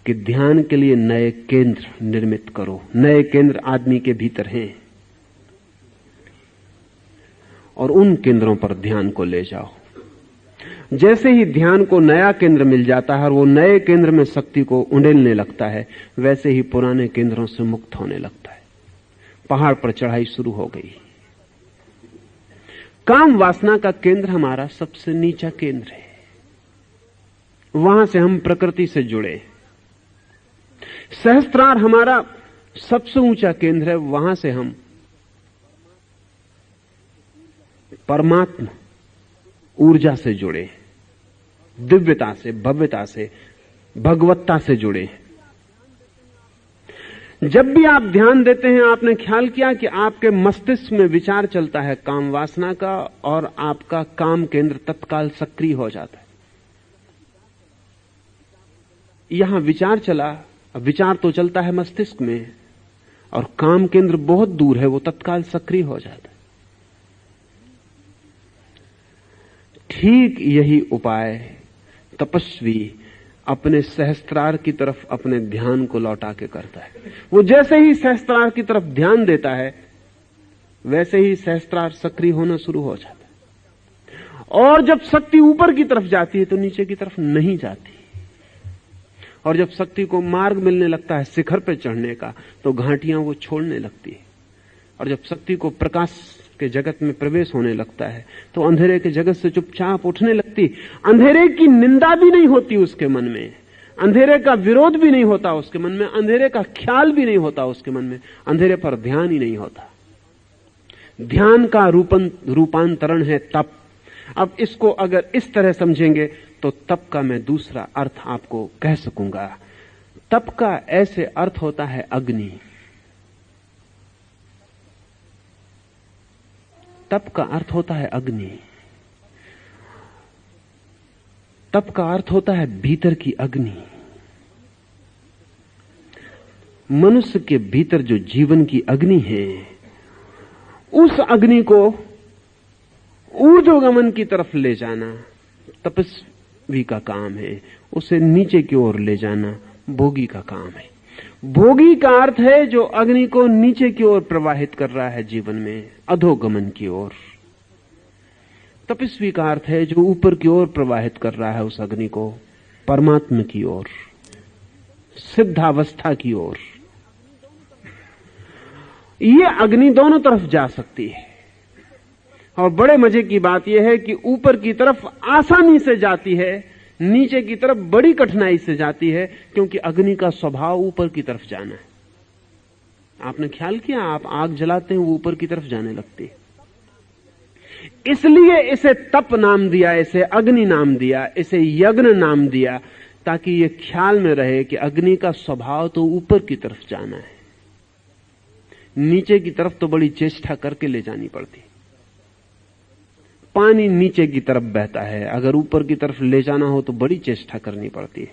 Speaker 3: कि ध्यान के लिए नए केंद्र निर्मित करो। नए केंद्र आदमी के भीतर हैं और उन केंद्रों पर ध्यान को ले जाओ। जैसे ही ध्यान को नया केंद्र मिल जाता है और वो नए केंद्र में शक्ति को उंडेलने लगता है, वैसे ही पुराने केंद्रों से मुक्त होने लगता है। पहाड़ पर चढ़ाई शुरू हो गई। काम वासना का केंद्र हमारा सबसे नीचा केंद्र है। वहां से हम प्रकृति से जुड़े। सहस्त्रार हमारा सबसे ऊंचा केंद्र है। वहां से हम परमात्मा ऊर्जा से जुड़े, दिव्यता से, भव्यता से, भगवत्ता से जुड़े। जब भी आप ध्यान देते हैं, आपने ख्याल किया कि आपके मस्तिष्क में विचार चलता है काम वासना का और आपका काम केंद्र तत्काल सक्रिय हो जाता है। यहां विचार चला, विचार तो चलता है मस्तिष्क में और काम केंद्र बहुत दूर है, वो तत्काल सक्रिय हो जाता है। ठीक यही उपाय तपस्वी अपने सहस्त्रार की तरफ अपने ध्यान को लौटा के करता है। वो जैसे ही सहस्त्रार की तरफ ध्यान देता है, वैसे ही सहस्त्रार सक्रिय होना शुरू हो जाता है। और जब शक्ति ऊपर की तरफ जाती है तो नीचे की तरफ नहीं जाती। और जब शक्ति को मार्ग मिलने लगता है शिखर पर चढ़ने का, तो घाटियां वो छोड़ने लगती है। और जब शक्ति को प्रकाश के जगत में प्रवेश होने लगता है तो अंधेरे के जगत से चुपचाप उठने लगती। अंधेरे की निंदा भी नहीं होती उसके मन में, अंधेरे का विरोध भी नहीं होता उसके मन में, अंधेरे का ख्याल भी नहीं होता उसके मन में, अंधेरे पर ध्यान ही नहीं होता। ध्यान का रूपांतरण है तप। अब इसको अगर इस तरह समझेंगे तो तप का मैं दूसरा अर्थ आपको कह सकूंगा। तप का ऐसे अर्थ होता है अग्नि। तप का अर्थ होता है अग्नि। तप का अर्थ होता है भीतर की अग्नि। मनुष्य के भीतर जो जीवन की अग्नि है, उस अग्नि को ऊर्ध्वगमन की तरफ ले जाना तपस्वी का काम है, उसे नीचे की ओर ले जाना भोगी का काम है। भोगी का अर्थ है जो अग्नि को नीचे की ओर प्रवाहित कर रहा है जीवन में, अधोगमन की ओर। तपस्वी का अर्थ है जो ऊपर की ओर प्रवाहित कर रहा है उस अग्नि को, परमात्मा की ओर, सिद्धावस्था की ओर। ये अग्नि दोनों तरफ जा सकती है, और बड़े मजे की बात यह है कि ऊपर की तरफ आसानी से जाती है, नीचे की तरफ बड़ी कठिनाई से जाती है, क्योंकि अग्नि का स्वभाव ऊपर की तरफ जाना है। आपने ख्याल किया, आप आग जलाते हैं वो ऊपर की तरफ जाने लगती है। इसलिए इसे तप नाम दिया, इसे अग्नि नाम दिया, इसे यज्ञ नाम दिया, ताकि ये ख्याल में रहे कि अग्नि का स्वभाव तो ऊपर की तरफ जाना है, नीचे की तरफ तो बड़ी चेष्टा करके ले जानी पड़ती। पानी नीचे की तरफ बहता है, अगर ऊपर की तरफ ले जाना हो तो बड़ी चेष्टा करनी पड़ती है,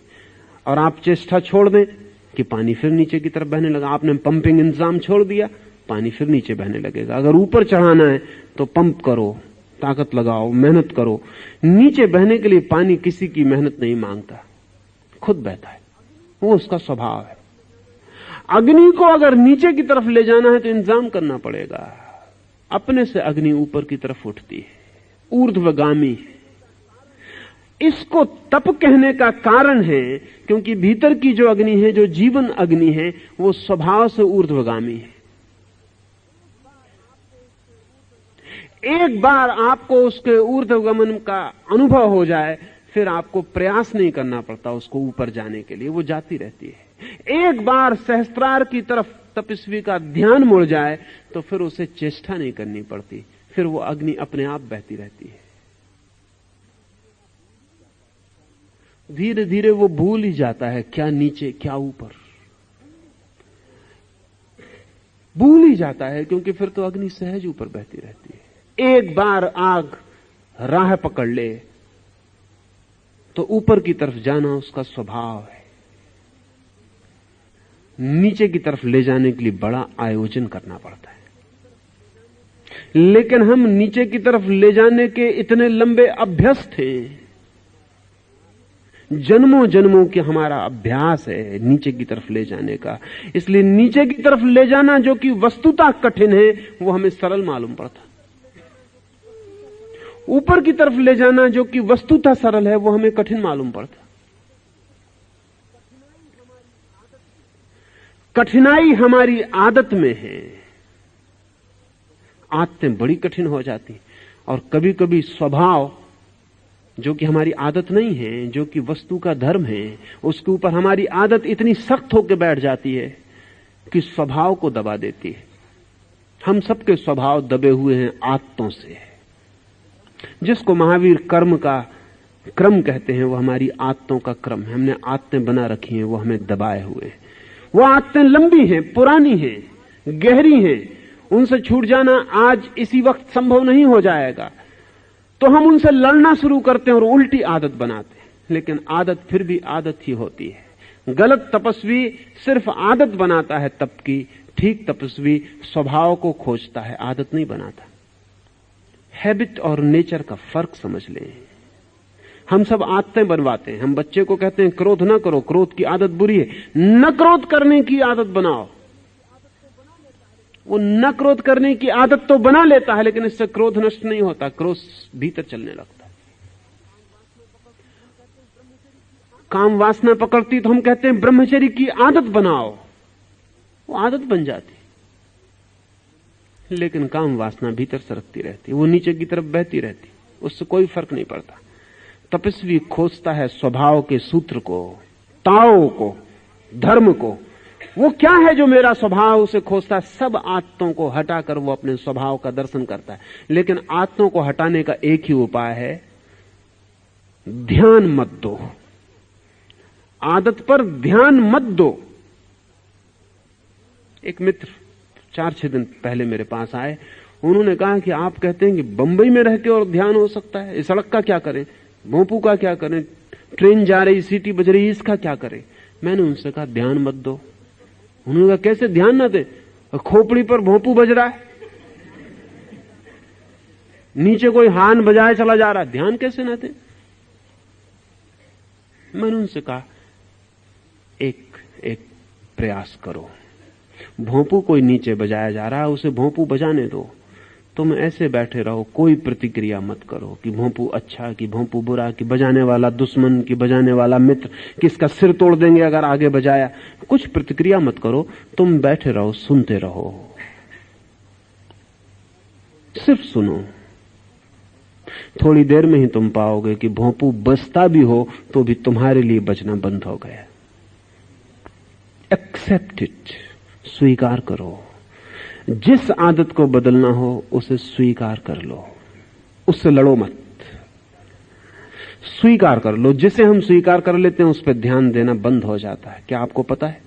Speaker 3: और आप चेष्टा छोड़ दें कि पानी फिर नीचे की तरफ बहने लगा। आपने पंपिंग इंतजाम छोड़ दिया, पानी फिर नीचे बहने लगेगा। अगर ऊपर चढ़ाना है तो पंप करो, ताकत लगाओ, मेहनत करो। नीचे बहने के लिए पानी किसी की मेहनत नहीं मांगता, खुद बहता है, वो उसका स्वभाव है। अग्नि को अगर नीचे की तरफ ले जाना है तो इंतजाम करना पड़ेगा। अपने से अग्नि ऊपर की तरफ उठती है, ऊर्ध्वगामी। इसको तप कहने का कारण है क्योंकि भीतर की जो अग्नि है, जो जीवन अग्नि है, वो स्वभाव से ऊर्ध्वगामी है। एक बार आपको उसके ऊर्ध्वगमन का अनुभव हो जाए, फिर आपको प्रयास नहीं करना पड़ता उसको ऊपर जाने के लिए, वो जाती रहती है। एक बार सहस्त्रार की तरफ तपस्वी का ध्यान मुड़ जाए तो फिर उसे चेष्टा नहीं करनी पड़ती, फिर वो अग्नि अपने आप बहती रहती है। धीरे धीरे वो भूल ही जाता है क्या नीचे क्या ऊपर, भूल ही जाता है, क्योंकि फिर तो अग्नि सहज ऊपर बहती रहती है। एक बार आग राह पकड़ ले तो ऊपर की तरफ जाना उसका स्वभाव है। नीचे की तरफ ले जाने के लिए बड़ा आयोजन करना पड़ता है, लेकिन हम नीचे की तरफ ले जाने के इतने लंबे अभ्यस्त हैं, जन्मों जन्मों के हमारा अभ्यास है नीचे की तरफ ले जाने का। इसलिए नीचे की तरफ ले जाना जो कि वस्तुतः कठिन है, वो हमें सरल मालूम पड़ता। ऊपर की तरफ ले जाना जो कि वस्तुतः सरल है, वो हमें कठिन मालूम पड़ता। कठिनाई हमारी आदत में है, आदतें बड़ी कठिन हो जाती, और कभी कभी स्वभाव जो कि हमारी आदत नहीं है, जो कि वस्तु का धर्म है, उसके ऊपर हमारी आदत इतनी सख्त होकर बैठ जाती है कि स्वभाव को दबा देती है। हम सबके स्वभाव दबे हुए हैं आदतों से। जिसको महावीर कर्म का क्रम कहते हैं, वो हमारी आदतों का क्रम है। हमने आदतें बना रखी हैं, वो हमें दबाए हुए हैं। वो आदतें लंबी हैं, पुरानी हैं, गहरी हैं, उनसे छूट जाना आज इसी वक्त संभव नहीं हो जाएगा। तो हम उनसे लड़ना शुरू करते हैं और उल्टी आदत बनाते हैं, लेकिन आदत फिर भी आदत ही होती है। गलत तपस्वी सिर्फ आदत बनाता है तप की, ठीक तपस्वी स्वभाव को खोजता है, आदत नहीं बनाता। हैबिट और नेचर का फर्क समझ लें। हम सब आदतें बनवाते हैं। हम बच्चे को कहते हैं क्रोध ना करो, क्रोध की आदत बुरी है, न क्रोध करने की आदत बनाओ। वो न क्रोध करने की आदत तो बना लेता है, लेकिन इससे क्रोध नष्ट नहीं होता, क्रोध भीतर चलने लगता है। काम वासना पकड़ती तो हम कहते हैं ब्रह्मचर्य की आदत बनाओ, वो आदत बन जाती, लेकिन काम वासना भीतर सरकती रहती, वो नीचे की तरफ बहती रहती, उससे कोई फर्क नहीं पड़ता। तपस्वी खोजता है स्वभाव के सूत्र को, ताओ को, धर्म को। वो क्या है जो मेरा स्वभाव, उसे खोजता है। सब आदतों को हटाकर वो अपने स्वभाव का दर्शन करता है। लेकिन आदतों को हटाने का एक ही उपाय है, ध्यान मत दो, आदत पर ध्यान मत दो। एक मित्र 4-6 दिन पहले मेरे पास आए, उन्होंने कहा कि आप कहते हैं कि बंबई में रह के और ध्यान हो सकता है, इस सड़क का क्या करें, भोंपू का क्या करें, ट्रेन जा रही, सीटी बज रही, इसका क्या करें। मैंने उनसे कहा ध्यान मत दो। उन्होंने कहा कैसे ध्यान ना दे, खोपड़ी पर भोंपू बज रहा है। नीचे कोई हार्न बजाए चला जा रहा, ध्यान कैसे ना दें? मैंने उनसे कहा एक प्रयास करो, भोंपू कोई नीचे बजाया जा रहा है, उसे भोंपू बजाने दो, तुम ऐसे बैठे रहो, कोई प्रतिक्रिया मत करो कि भोंपू अच्छा कि भोंपू बुरा, कि बजाने वाला दुश्मन कि बजाने वाला मित्र, किसका सिर तोड़ देंगे अगर आगे बजाया। कुछ प्रतिक्रिया मत करो, तुम बैठे रहो, सुनते रहो, सिर्फ सुनो। थोड़ी देर में ही तुम पाओगे कि भोंपू बजता भी हो तो भी तुम्हारे लिए बजना बंद हो गया। एक्सेप्ट इट, स्वीकार करो। जिस आदत को बदलना हो उसे स्वीकार कर लो, उससे लड़ो मत, स्वीकार कर लो। जिसे हम स्वीकार कर लेते हैं उस पर ध्यान देना बंद हो जाता है। क्या आपको पता है,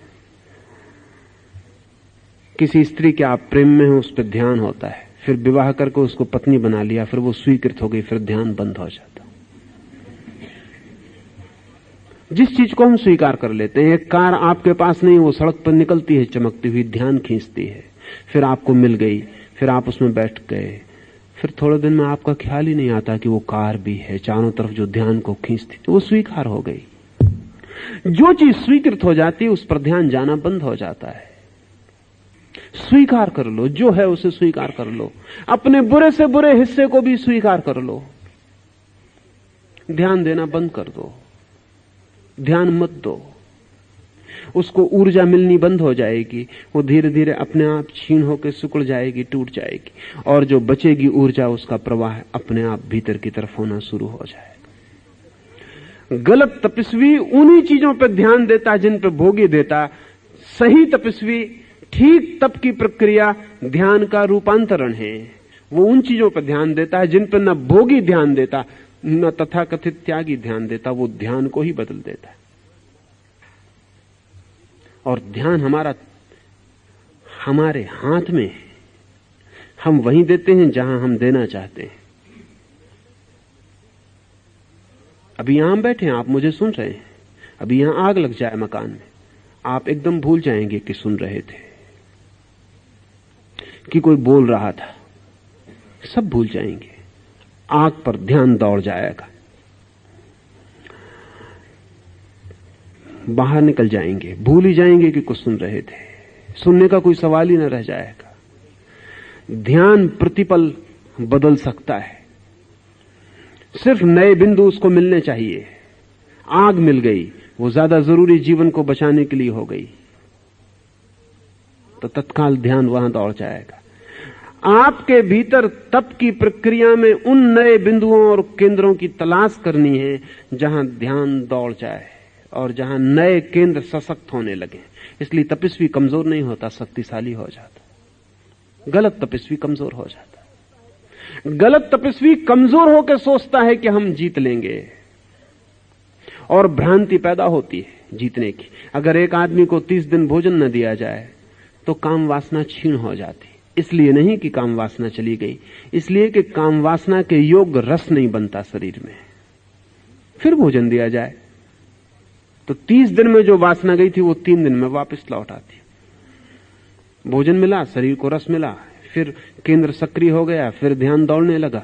Speaker 3: किसी स्त्री के आप प्रेम में हो उस पर ध्यान होता है, फिर विवाह करके उसको पत्नी बना लिया, फिर वो स्वीकृत हो गई, फिर ध्यान बंद हो जाता। जिस चीज को हम स्वीकार कर लेते हैं, एक कार आपके पास नहीं, वो सड़क पर निकलती है चमकती हुई, ध्यान खींचती है, फिर आपको मिल गई, फिर आप उसमें बैठ गए, फिर थोड़े दिन में आपका ख्याल ही नहीं आता कि वो कार भी है चारों तरफ जो ध्यान को खींचती, तो वो स्वीकार हो गई। जो चीज स्वीकृत हो जाती है उस पर ध्यान जाना बंद हो जाता है। स्वीकार कर लो, जो है उसे स्वीकार कर लो। अपने बुरे से बुरे हिस्से को भी स्वीकार कर लो। ध्यान देना बंद कर दो, ध्यान मत दो, उसको ऊर्जा मिलनी बंद हो जाएगी, वो धीरे धीरे अपने आप क्षीण होकर सिकुड़ जाएगी, टूट जाएगी, और जो बचेगी ऊर्जा उसका प्रवाह अपने आप भीतर की तरफ होना शुरू हो जाएगा। गलत तपस्वी उन्हीं चीजों पर ध्यान देता जिन पर भोगी देता। सही तपस्वी ठीक तप की प्रक्रिया ध्यान का रूपांतरण है। वो उन चीजों पर ध्यान देता है जिन पर न भोगी ध्यान देता न तथाकथित त्यागी ध्यान देता, वो ध्यान को ही बदल देता है। और ध्यान हमारे हाथ में है, हम वहीं देते हैं जहां हम देना चाहते हैं। अभी यहां बैठे हैं, आप मुझे सुन रहे हैं, अभी यहां आग लग जाए मकान में, आप एकदम भूल जाएंगे कि सुन रहे थे, कि कोई बोल रहा था, सब भूल जाएंगे। आग पर ध्यान दौड़ जाएगा, बाहर निकल जाएंगे, भूल ही जाएंगे कि कुछ सुन रहे थे, सुनने का कोई सवाल ही न रह जाएगा। ध्यान प्रतिपल बदल सकता है, सिर्फ नए बिंदु उसको मिलने चाहिए। आग मिल गई, वो ज्यादा जरूरी जीवन को बचाने के लिए हो गई, तो तत्काल ध्यान वहां दौड़ जाएगा। आपके भीतर तप की प्रक्रिया में उन नए बिंदुओं और केंद्रों की तलाश करनी है जहां ध्यान दौड़ जाए और जहां नए केंद्र सशक्त होने लगे। इसलिए तपस्वी कमजोर नहीं होता, शक्तिशाली हो जाता। गलत तपस्वी कमजोर हो जाता। गलत तपस्वी कमजोर होकर सोचता है कि हम जीत लेंगे, और भ्रांति पैदा होती है जीतने की। अगर एक आदमी को 30 दिन भोजन न दिया जाए तो काम वासना क्षीण हो जाती। इसलिए नहीं कि काम वासना चली गई, इसलिए कि काम वासना के योग्य रस नहीं बनता शरीर में। फिर भोजन दिया जाए तो 30 दिन में जो वासना गई थी वो 3 दिन में वापस लौट आती। भोजन मिला, शरीर को रस मिला, फिर केंद्र सक्रिय हो गया, फिर ध्यान दौड़ने लगा।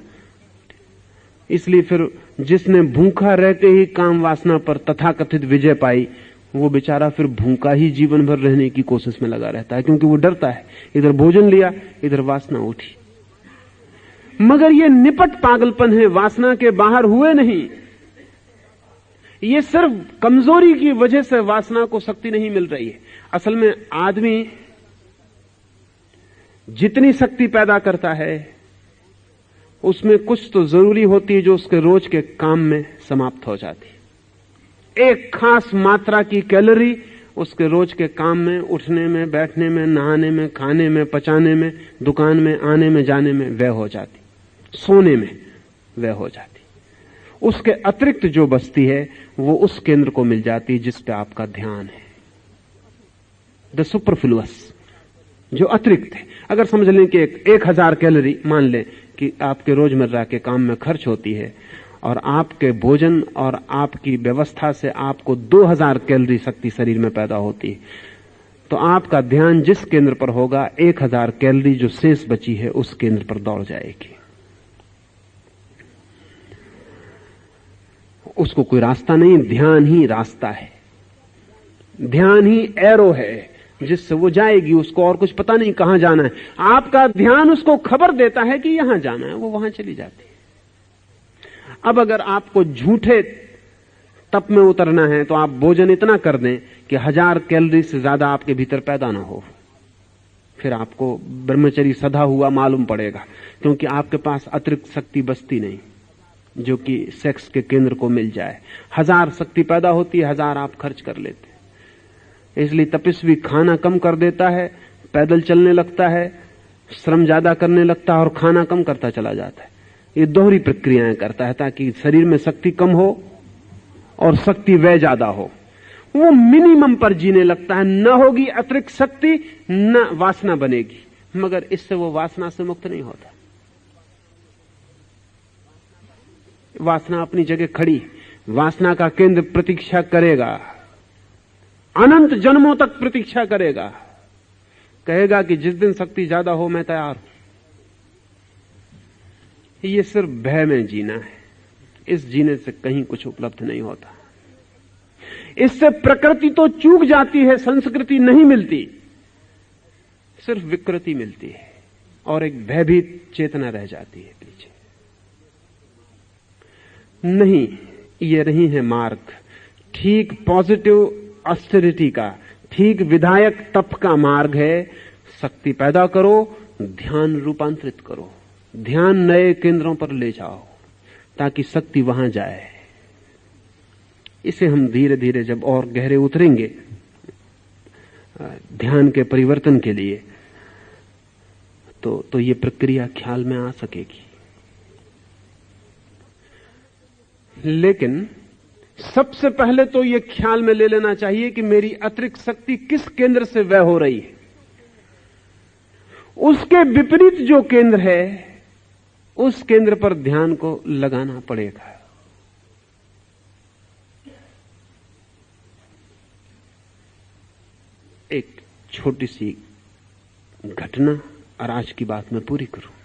Speaker 3: इसलिए फिर जिसने भूखा रहते ही काम वासना पर तथाकथित विजय पाई, वो बेचारा फिर भूखा ही जीवन भर रहने की कोशिश में लगा रहता है, क्योंकि वो डरता है। इधर भोजन लिया, इधर वासना उठी। मगर ये निपट पागलपन है, वासना के बाहर हुए नहीं। ये सिर्फ कमजोरी की वजह से वासना को शक्ति नहीं मिल रही है। असल में आदमी जितनी शक्ति पैदा करता है उसमें कुछ तो जरूरी होती है जो उसके रोज के काम में समाप्त हो जाती है। एक खास मात्रा की कैलोरी उसके रोज के काम में, उठने में, बैठने में, नहाने में, खाने में, पचाने में, दुकान में आने में जाने में व्यय हो जाती, सोने में व्यय हो जाती। उसके अतिरिक्त जो बचती है वो उस केंद्र को मिल जाती है जिस पे आपका ध्यान है। द सुपरफ्लुअस, जो अतिरिक्त है। अगर समझ लें कि 1000 कैलोरी मान लें कि आपके रोजमर्रा के काम में खर्च होती है, और आपके भोजन और आपकी व्यवस्था से आपको 2000 कैलोरी शक्ति शरीर में पैदा होती है, तो आपका ध्यान जिस केंद्र पर होगा 1000 कैलोरी जो शेष बची है उस केंद्र पर दौड़ जाएगी। उसको कोई रास्ता नहीं, ध्यान ही रास्ता है, ध्यान ही एरो है जिससे वो जाएगी। उसको और कुछ पता नहीं कहां जाना है। आपका ध्यान उसको खबर देता है कि यहां जाना है, वो वहां चली जाती है। अब अगर आपको झूठे तप में उतरना है तो आप भोजन इतना कर दें कि 1000 कैलोरी से ज्यादा आपके भीतर पैदा ना हो, फिर आपको ब्रह्मचर्य सधा हुआ मालूम पड़ेगा, क्योंकि आपके पास अतिरिक्त शक्ति बचती नहीं जो कि सेक्स के केंद्र को मिल जाए। 1000 शक्ति पैदा होती है, 1000 आप खर्च कर लेते। इसलिए तपस्वी खाना कम कर देता है, पैदल चलने लगता है, श्रम ज्यादा करने लगता है और खाना कम करता चला जाता है। ये दोहरी प्रक्रियाएं करता है ताकि शरीर में शक्ति कम हो और शक्ति व्यय ज्यादा हो। वो मिनिमम पर जीने लगता है, न होगी अतिरिक्त शक्ति न वासना बनेगी, मगर इससे वो वासना से मुक्त नहीं होता। वासना अपनी जगह खड़ी, वासना का केंद्र प्रतीक्षा करेगा, अनंत जन्मों तक प्रतीक्षा करेगा, कहेगा कि जिस दिन शक्ति ज्यादा हो मैं तैयार हूं। ये सिर्फ भय में जीना है, इस जीने से कहीं कुछ उपलब्ध नहीं होता। इससे प्रकृति तो चूक जाती है, संस्कृति नहीं मिलती, सिर्फ विकृति मिलती है और एक भयभीत चेतना रह जाती है पीछे। नहीं, ये नहीं है मार्ग। ठीक पॉजिटिव ऑस्टेरिटी का, ठीक विधायक तप का मार्ग है। शक्ति पैदा करो, ध्यान रूपांतरित करो, ध्यान नए केंद्रों पर ले जाओ ताकि शक्ति वहां जाए। इसे हम धीरे धीरे जब और गहरे उतरेंगे ध्यान के परिवर्तन के लिए, तो ये प्रक्रिया ख्याल में आ सकेगी। लेकिन सबसे पहले तो ये ख्याल में ले लेना चाहिए कि मेरी अतिरिक्त शक्ति किस केंद्र से व्यय हो रही है। उसके विपरीत जो केंद्र है उस केंद्र पर ध्यान को लगाना पड़ेगा। एक छोटी सी घटना और आज की बात मैं पूरी करूं।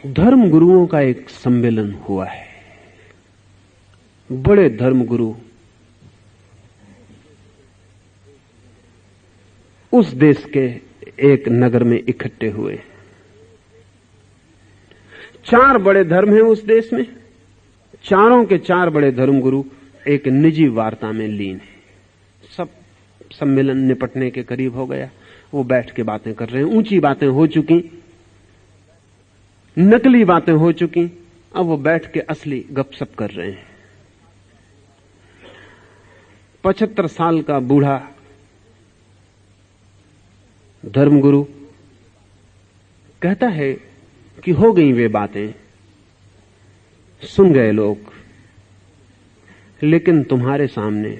Speaker 3: धर्म गुरुओं का एक सम्मेलन हुआ है। बड़े धर्म गुरु उस देश के एक नगर में इकट्ठे हुए। 4 बड़े धर्म हैं उस देश में, चारों के 4 बड़े धर्म गुरु एक निजी वार्ता में लीन है। सब सम्मेलन निपटने के करीब हो गया, वो बैठ के बातें कर रहे हैं। ऊंची बातें हो चुकी, नकली बातें हो चुकी, अब वो बैठ के असली गपशप कर रहे हैं। 75 साल का बूढ़ा धर्मगुरु कहता है कि हो गई वे बातें, सुन गए लोग, लेकिन तुम्हारे सामने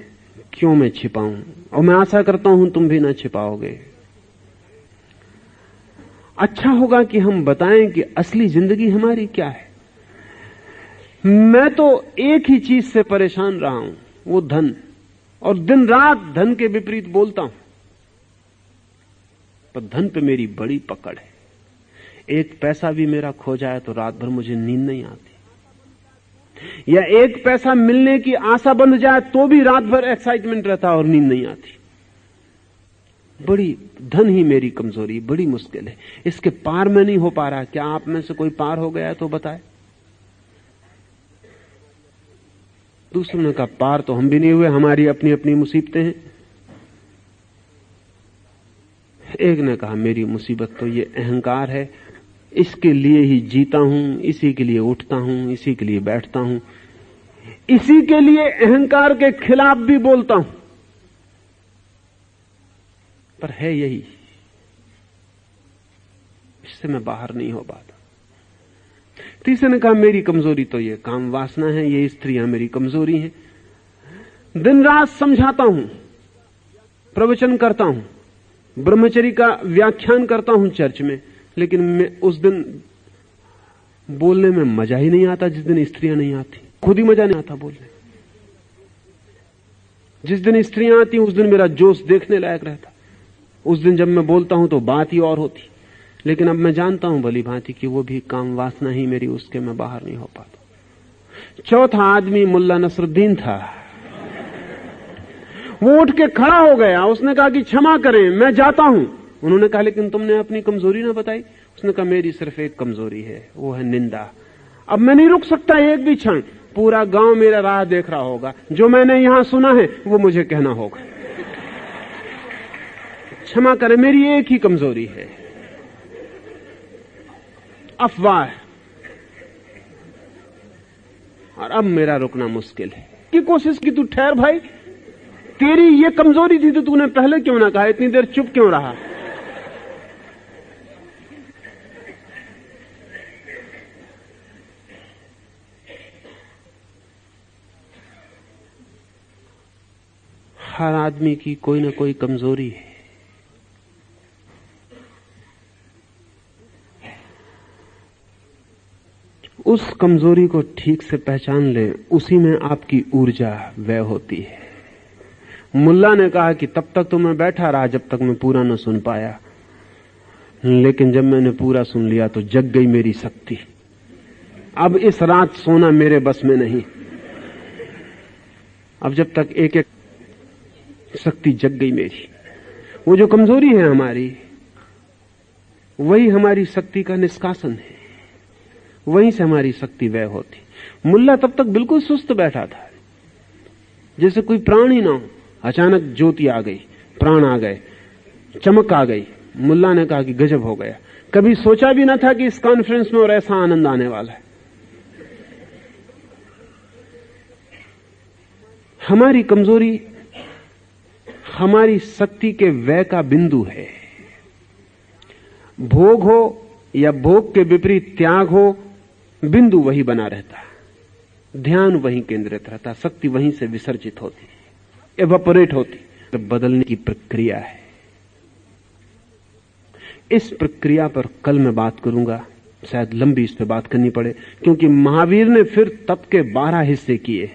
Speaker 3: क्यों मैं छिपाऊं, और मैं आशा करता हूं तुम भी ना छिपाओगे। अच्छा होगा कि हम बताएं कि असली जिंदगी हमारी क्या है। मैं तो एक ही चीज से परेशान रहा हूं, वो धन, और दिन रात धन के विपरीत बोलता हूं, पर धन पे मेरी बड़ी पकड़ है। एक पैसा भी मेरा खो जाए तो रात भर मुझे नींद नहीं आती, या एक पैसा मिलने की आशा बंध जाए तो भी रात भर एक्साइटमेंट रहता और नींद नहीं आती। बड़ी धन ही मेरी कमजोरी, बड़ी मुश्किल है, इसके पार में नहीं हो पा रहा। क्या आप में से कोई पार हो गया तो बताए। दूसरों ने कहा पार तो हम भी नहीं हुए, हमारी अपनी अपनी मुसीबतें हैं। एक ने कहा मेरी मुसीबत तो ये अहंकार है, इसके लिए ही जीता हूं, इसी के लिए उठता हूं, इसी के लिए बैठता हूं, इसी के लिए अहंकार के खिलाफ भी बोलता हूं, पर है यही, इससे मैं बाहर नहीं हो पाता। तीसरे ने कहा मेरी कमजोरी तो ये काम वासना है, ये स्त्रियां मेरी कमजोरी हैं। दिन रात समझाता हूं, प्रवचन करता हूं, ब्रह्मचर्य का व्याख्यान करता हूं चर्च में, लेकिन मैं उस दिन बोलने में मजा ही नहीं आता जिस दिन स्त्रियां नहीं आती, खुद ही मजा नहीं आता बोलने। जिस दिन स्त्रियां आती उस दिन मेरा जोश देखने लायक रहता। उस दिन जब मैं बोलता हूं तो बात ही और होती, लेकिन अब मैं जानता हूं भली भांति कि वो भी काम वासना ही मेरी, उसके मैं बाहर नहीं हो पाता। चौथा आदमी मुल्ला नसरुद्दीन था। वो उठ के खड़ा हो गया, उसने कहा कि क्षमा करें, मैं जाता हूं। उन्होंने कहा लेकिन तुमने अपनी कमजोरी ना बताई। उसने कहा मेरी सिर्फ एक कमजोरी है, वो है निंदा। अब मैं नहीं रुक सकता एक भी क्षण। पूरा गांव मेरा राह देख रहा होगा, जो मैंने यहां सुना है वो मुझे कहना होगा। क्षमा करें, मेरी एक ही कमजोरी है, अफवाह। और अब मेरा रुकना मुश्किल है। की कोशिश की, तू ठहर भाई, तेरी ये कमजोरी थी तो तूने पहले क्यों ना कहा, इतनी देर चुप क्यों रहा? हर आदमी की कोई ना कोई कमजोरी है। उस कमजोरी को ठीक से पहचान ले, उसी में आपकी ऊर्जा व्यय होती है। मुल्ला ने कहा कि तब तक तो मैं बैठा रहा जब तक मैं पूरा न सुन पाया, लेकिन जब मैंने पूरा सुन लिया तो जग गई मेरी शक्ति। अब इस रात सोना मेरे बस में नहीं। अब जब तक एक एक शक्ति जग गई मेरी, वो जो कमजोरी है हमारी, वही हमारी शक्ति का निष्कासन है, वहीं से हमारी शक्ति व्यय होती। मुल्ला तब तक बिल्कुल सुस्त बैठा था, जैसे कोई प्राण ही ना हो। अचानक ज्योति आ गई, प्राण आ गए, चमक आ गई। मुल्ला ने कहा कि गजब हो गया, कभी सोचा भी ना था कि इस कॉन्फ्रेंस में और ऐसा आनंद आने वाला है। हमारी कमजोरी हमारी शक्ति के व्यय का बिंदु है। भोग हो या भोग के विपरीत त्याग हो, बिंदु वही बना रहता है, ध्यान वहीं केंद्रित रहता, शक्ति वहीं से विसर्जित होती, एवापोरेट होती। तो बदलने की प्रक्रिया है। इस प्रक्रिया पर कल मैं बात करूंगा, शायद लंबी इस पे बात करनी पड़े, क्योंकि महावीर ने फिर तप के 12 हिस्से किए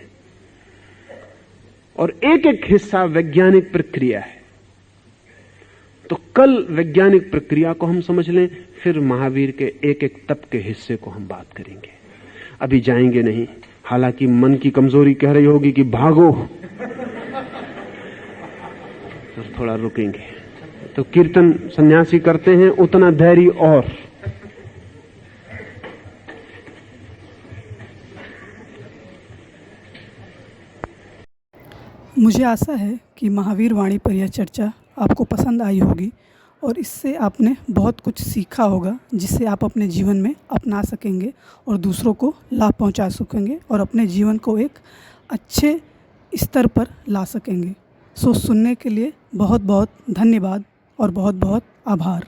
Speaker 3: और एक एक हिस्सा वैज्ञानिक प्रक्रिया है। तो कल वैज्ञानिक प्रक्रिया को हम समझ लें, फिर महावीर के एक एक तप के हिस्से को हम बात करेंगे। अभी जाएंगे नहीं, हालांकि मन की कमजोरी कह रही होगी कि भागो, तो थोड़ा रुकेंगे। तो कीर्तन सन्यासी करते हैं, उतना धैर्य और।
Speaker 1: मुझे आशा है कि महावीर वाणी पर यह चर्चा आपको पसंद आई होगी और इससे आपने बहुत कुछ सीखा होगा, जिससे आप अपने जीवन में अपना सकेंगे और दूसरों को लाभ पहुंचा सकेंगे और अपने जीवन को एक अच्छे स्तर पर ला सकेंगे। सुनने के लिए बहुत बहुत धन्यवाद और बहुत बहुत आभार।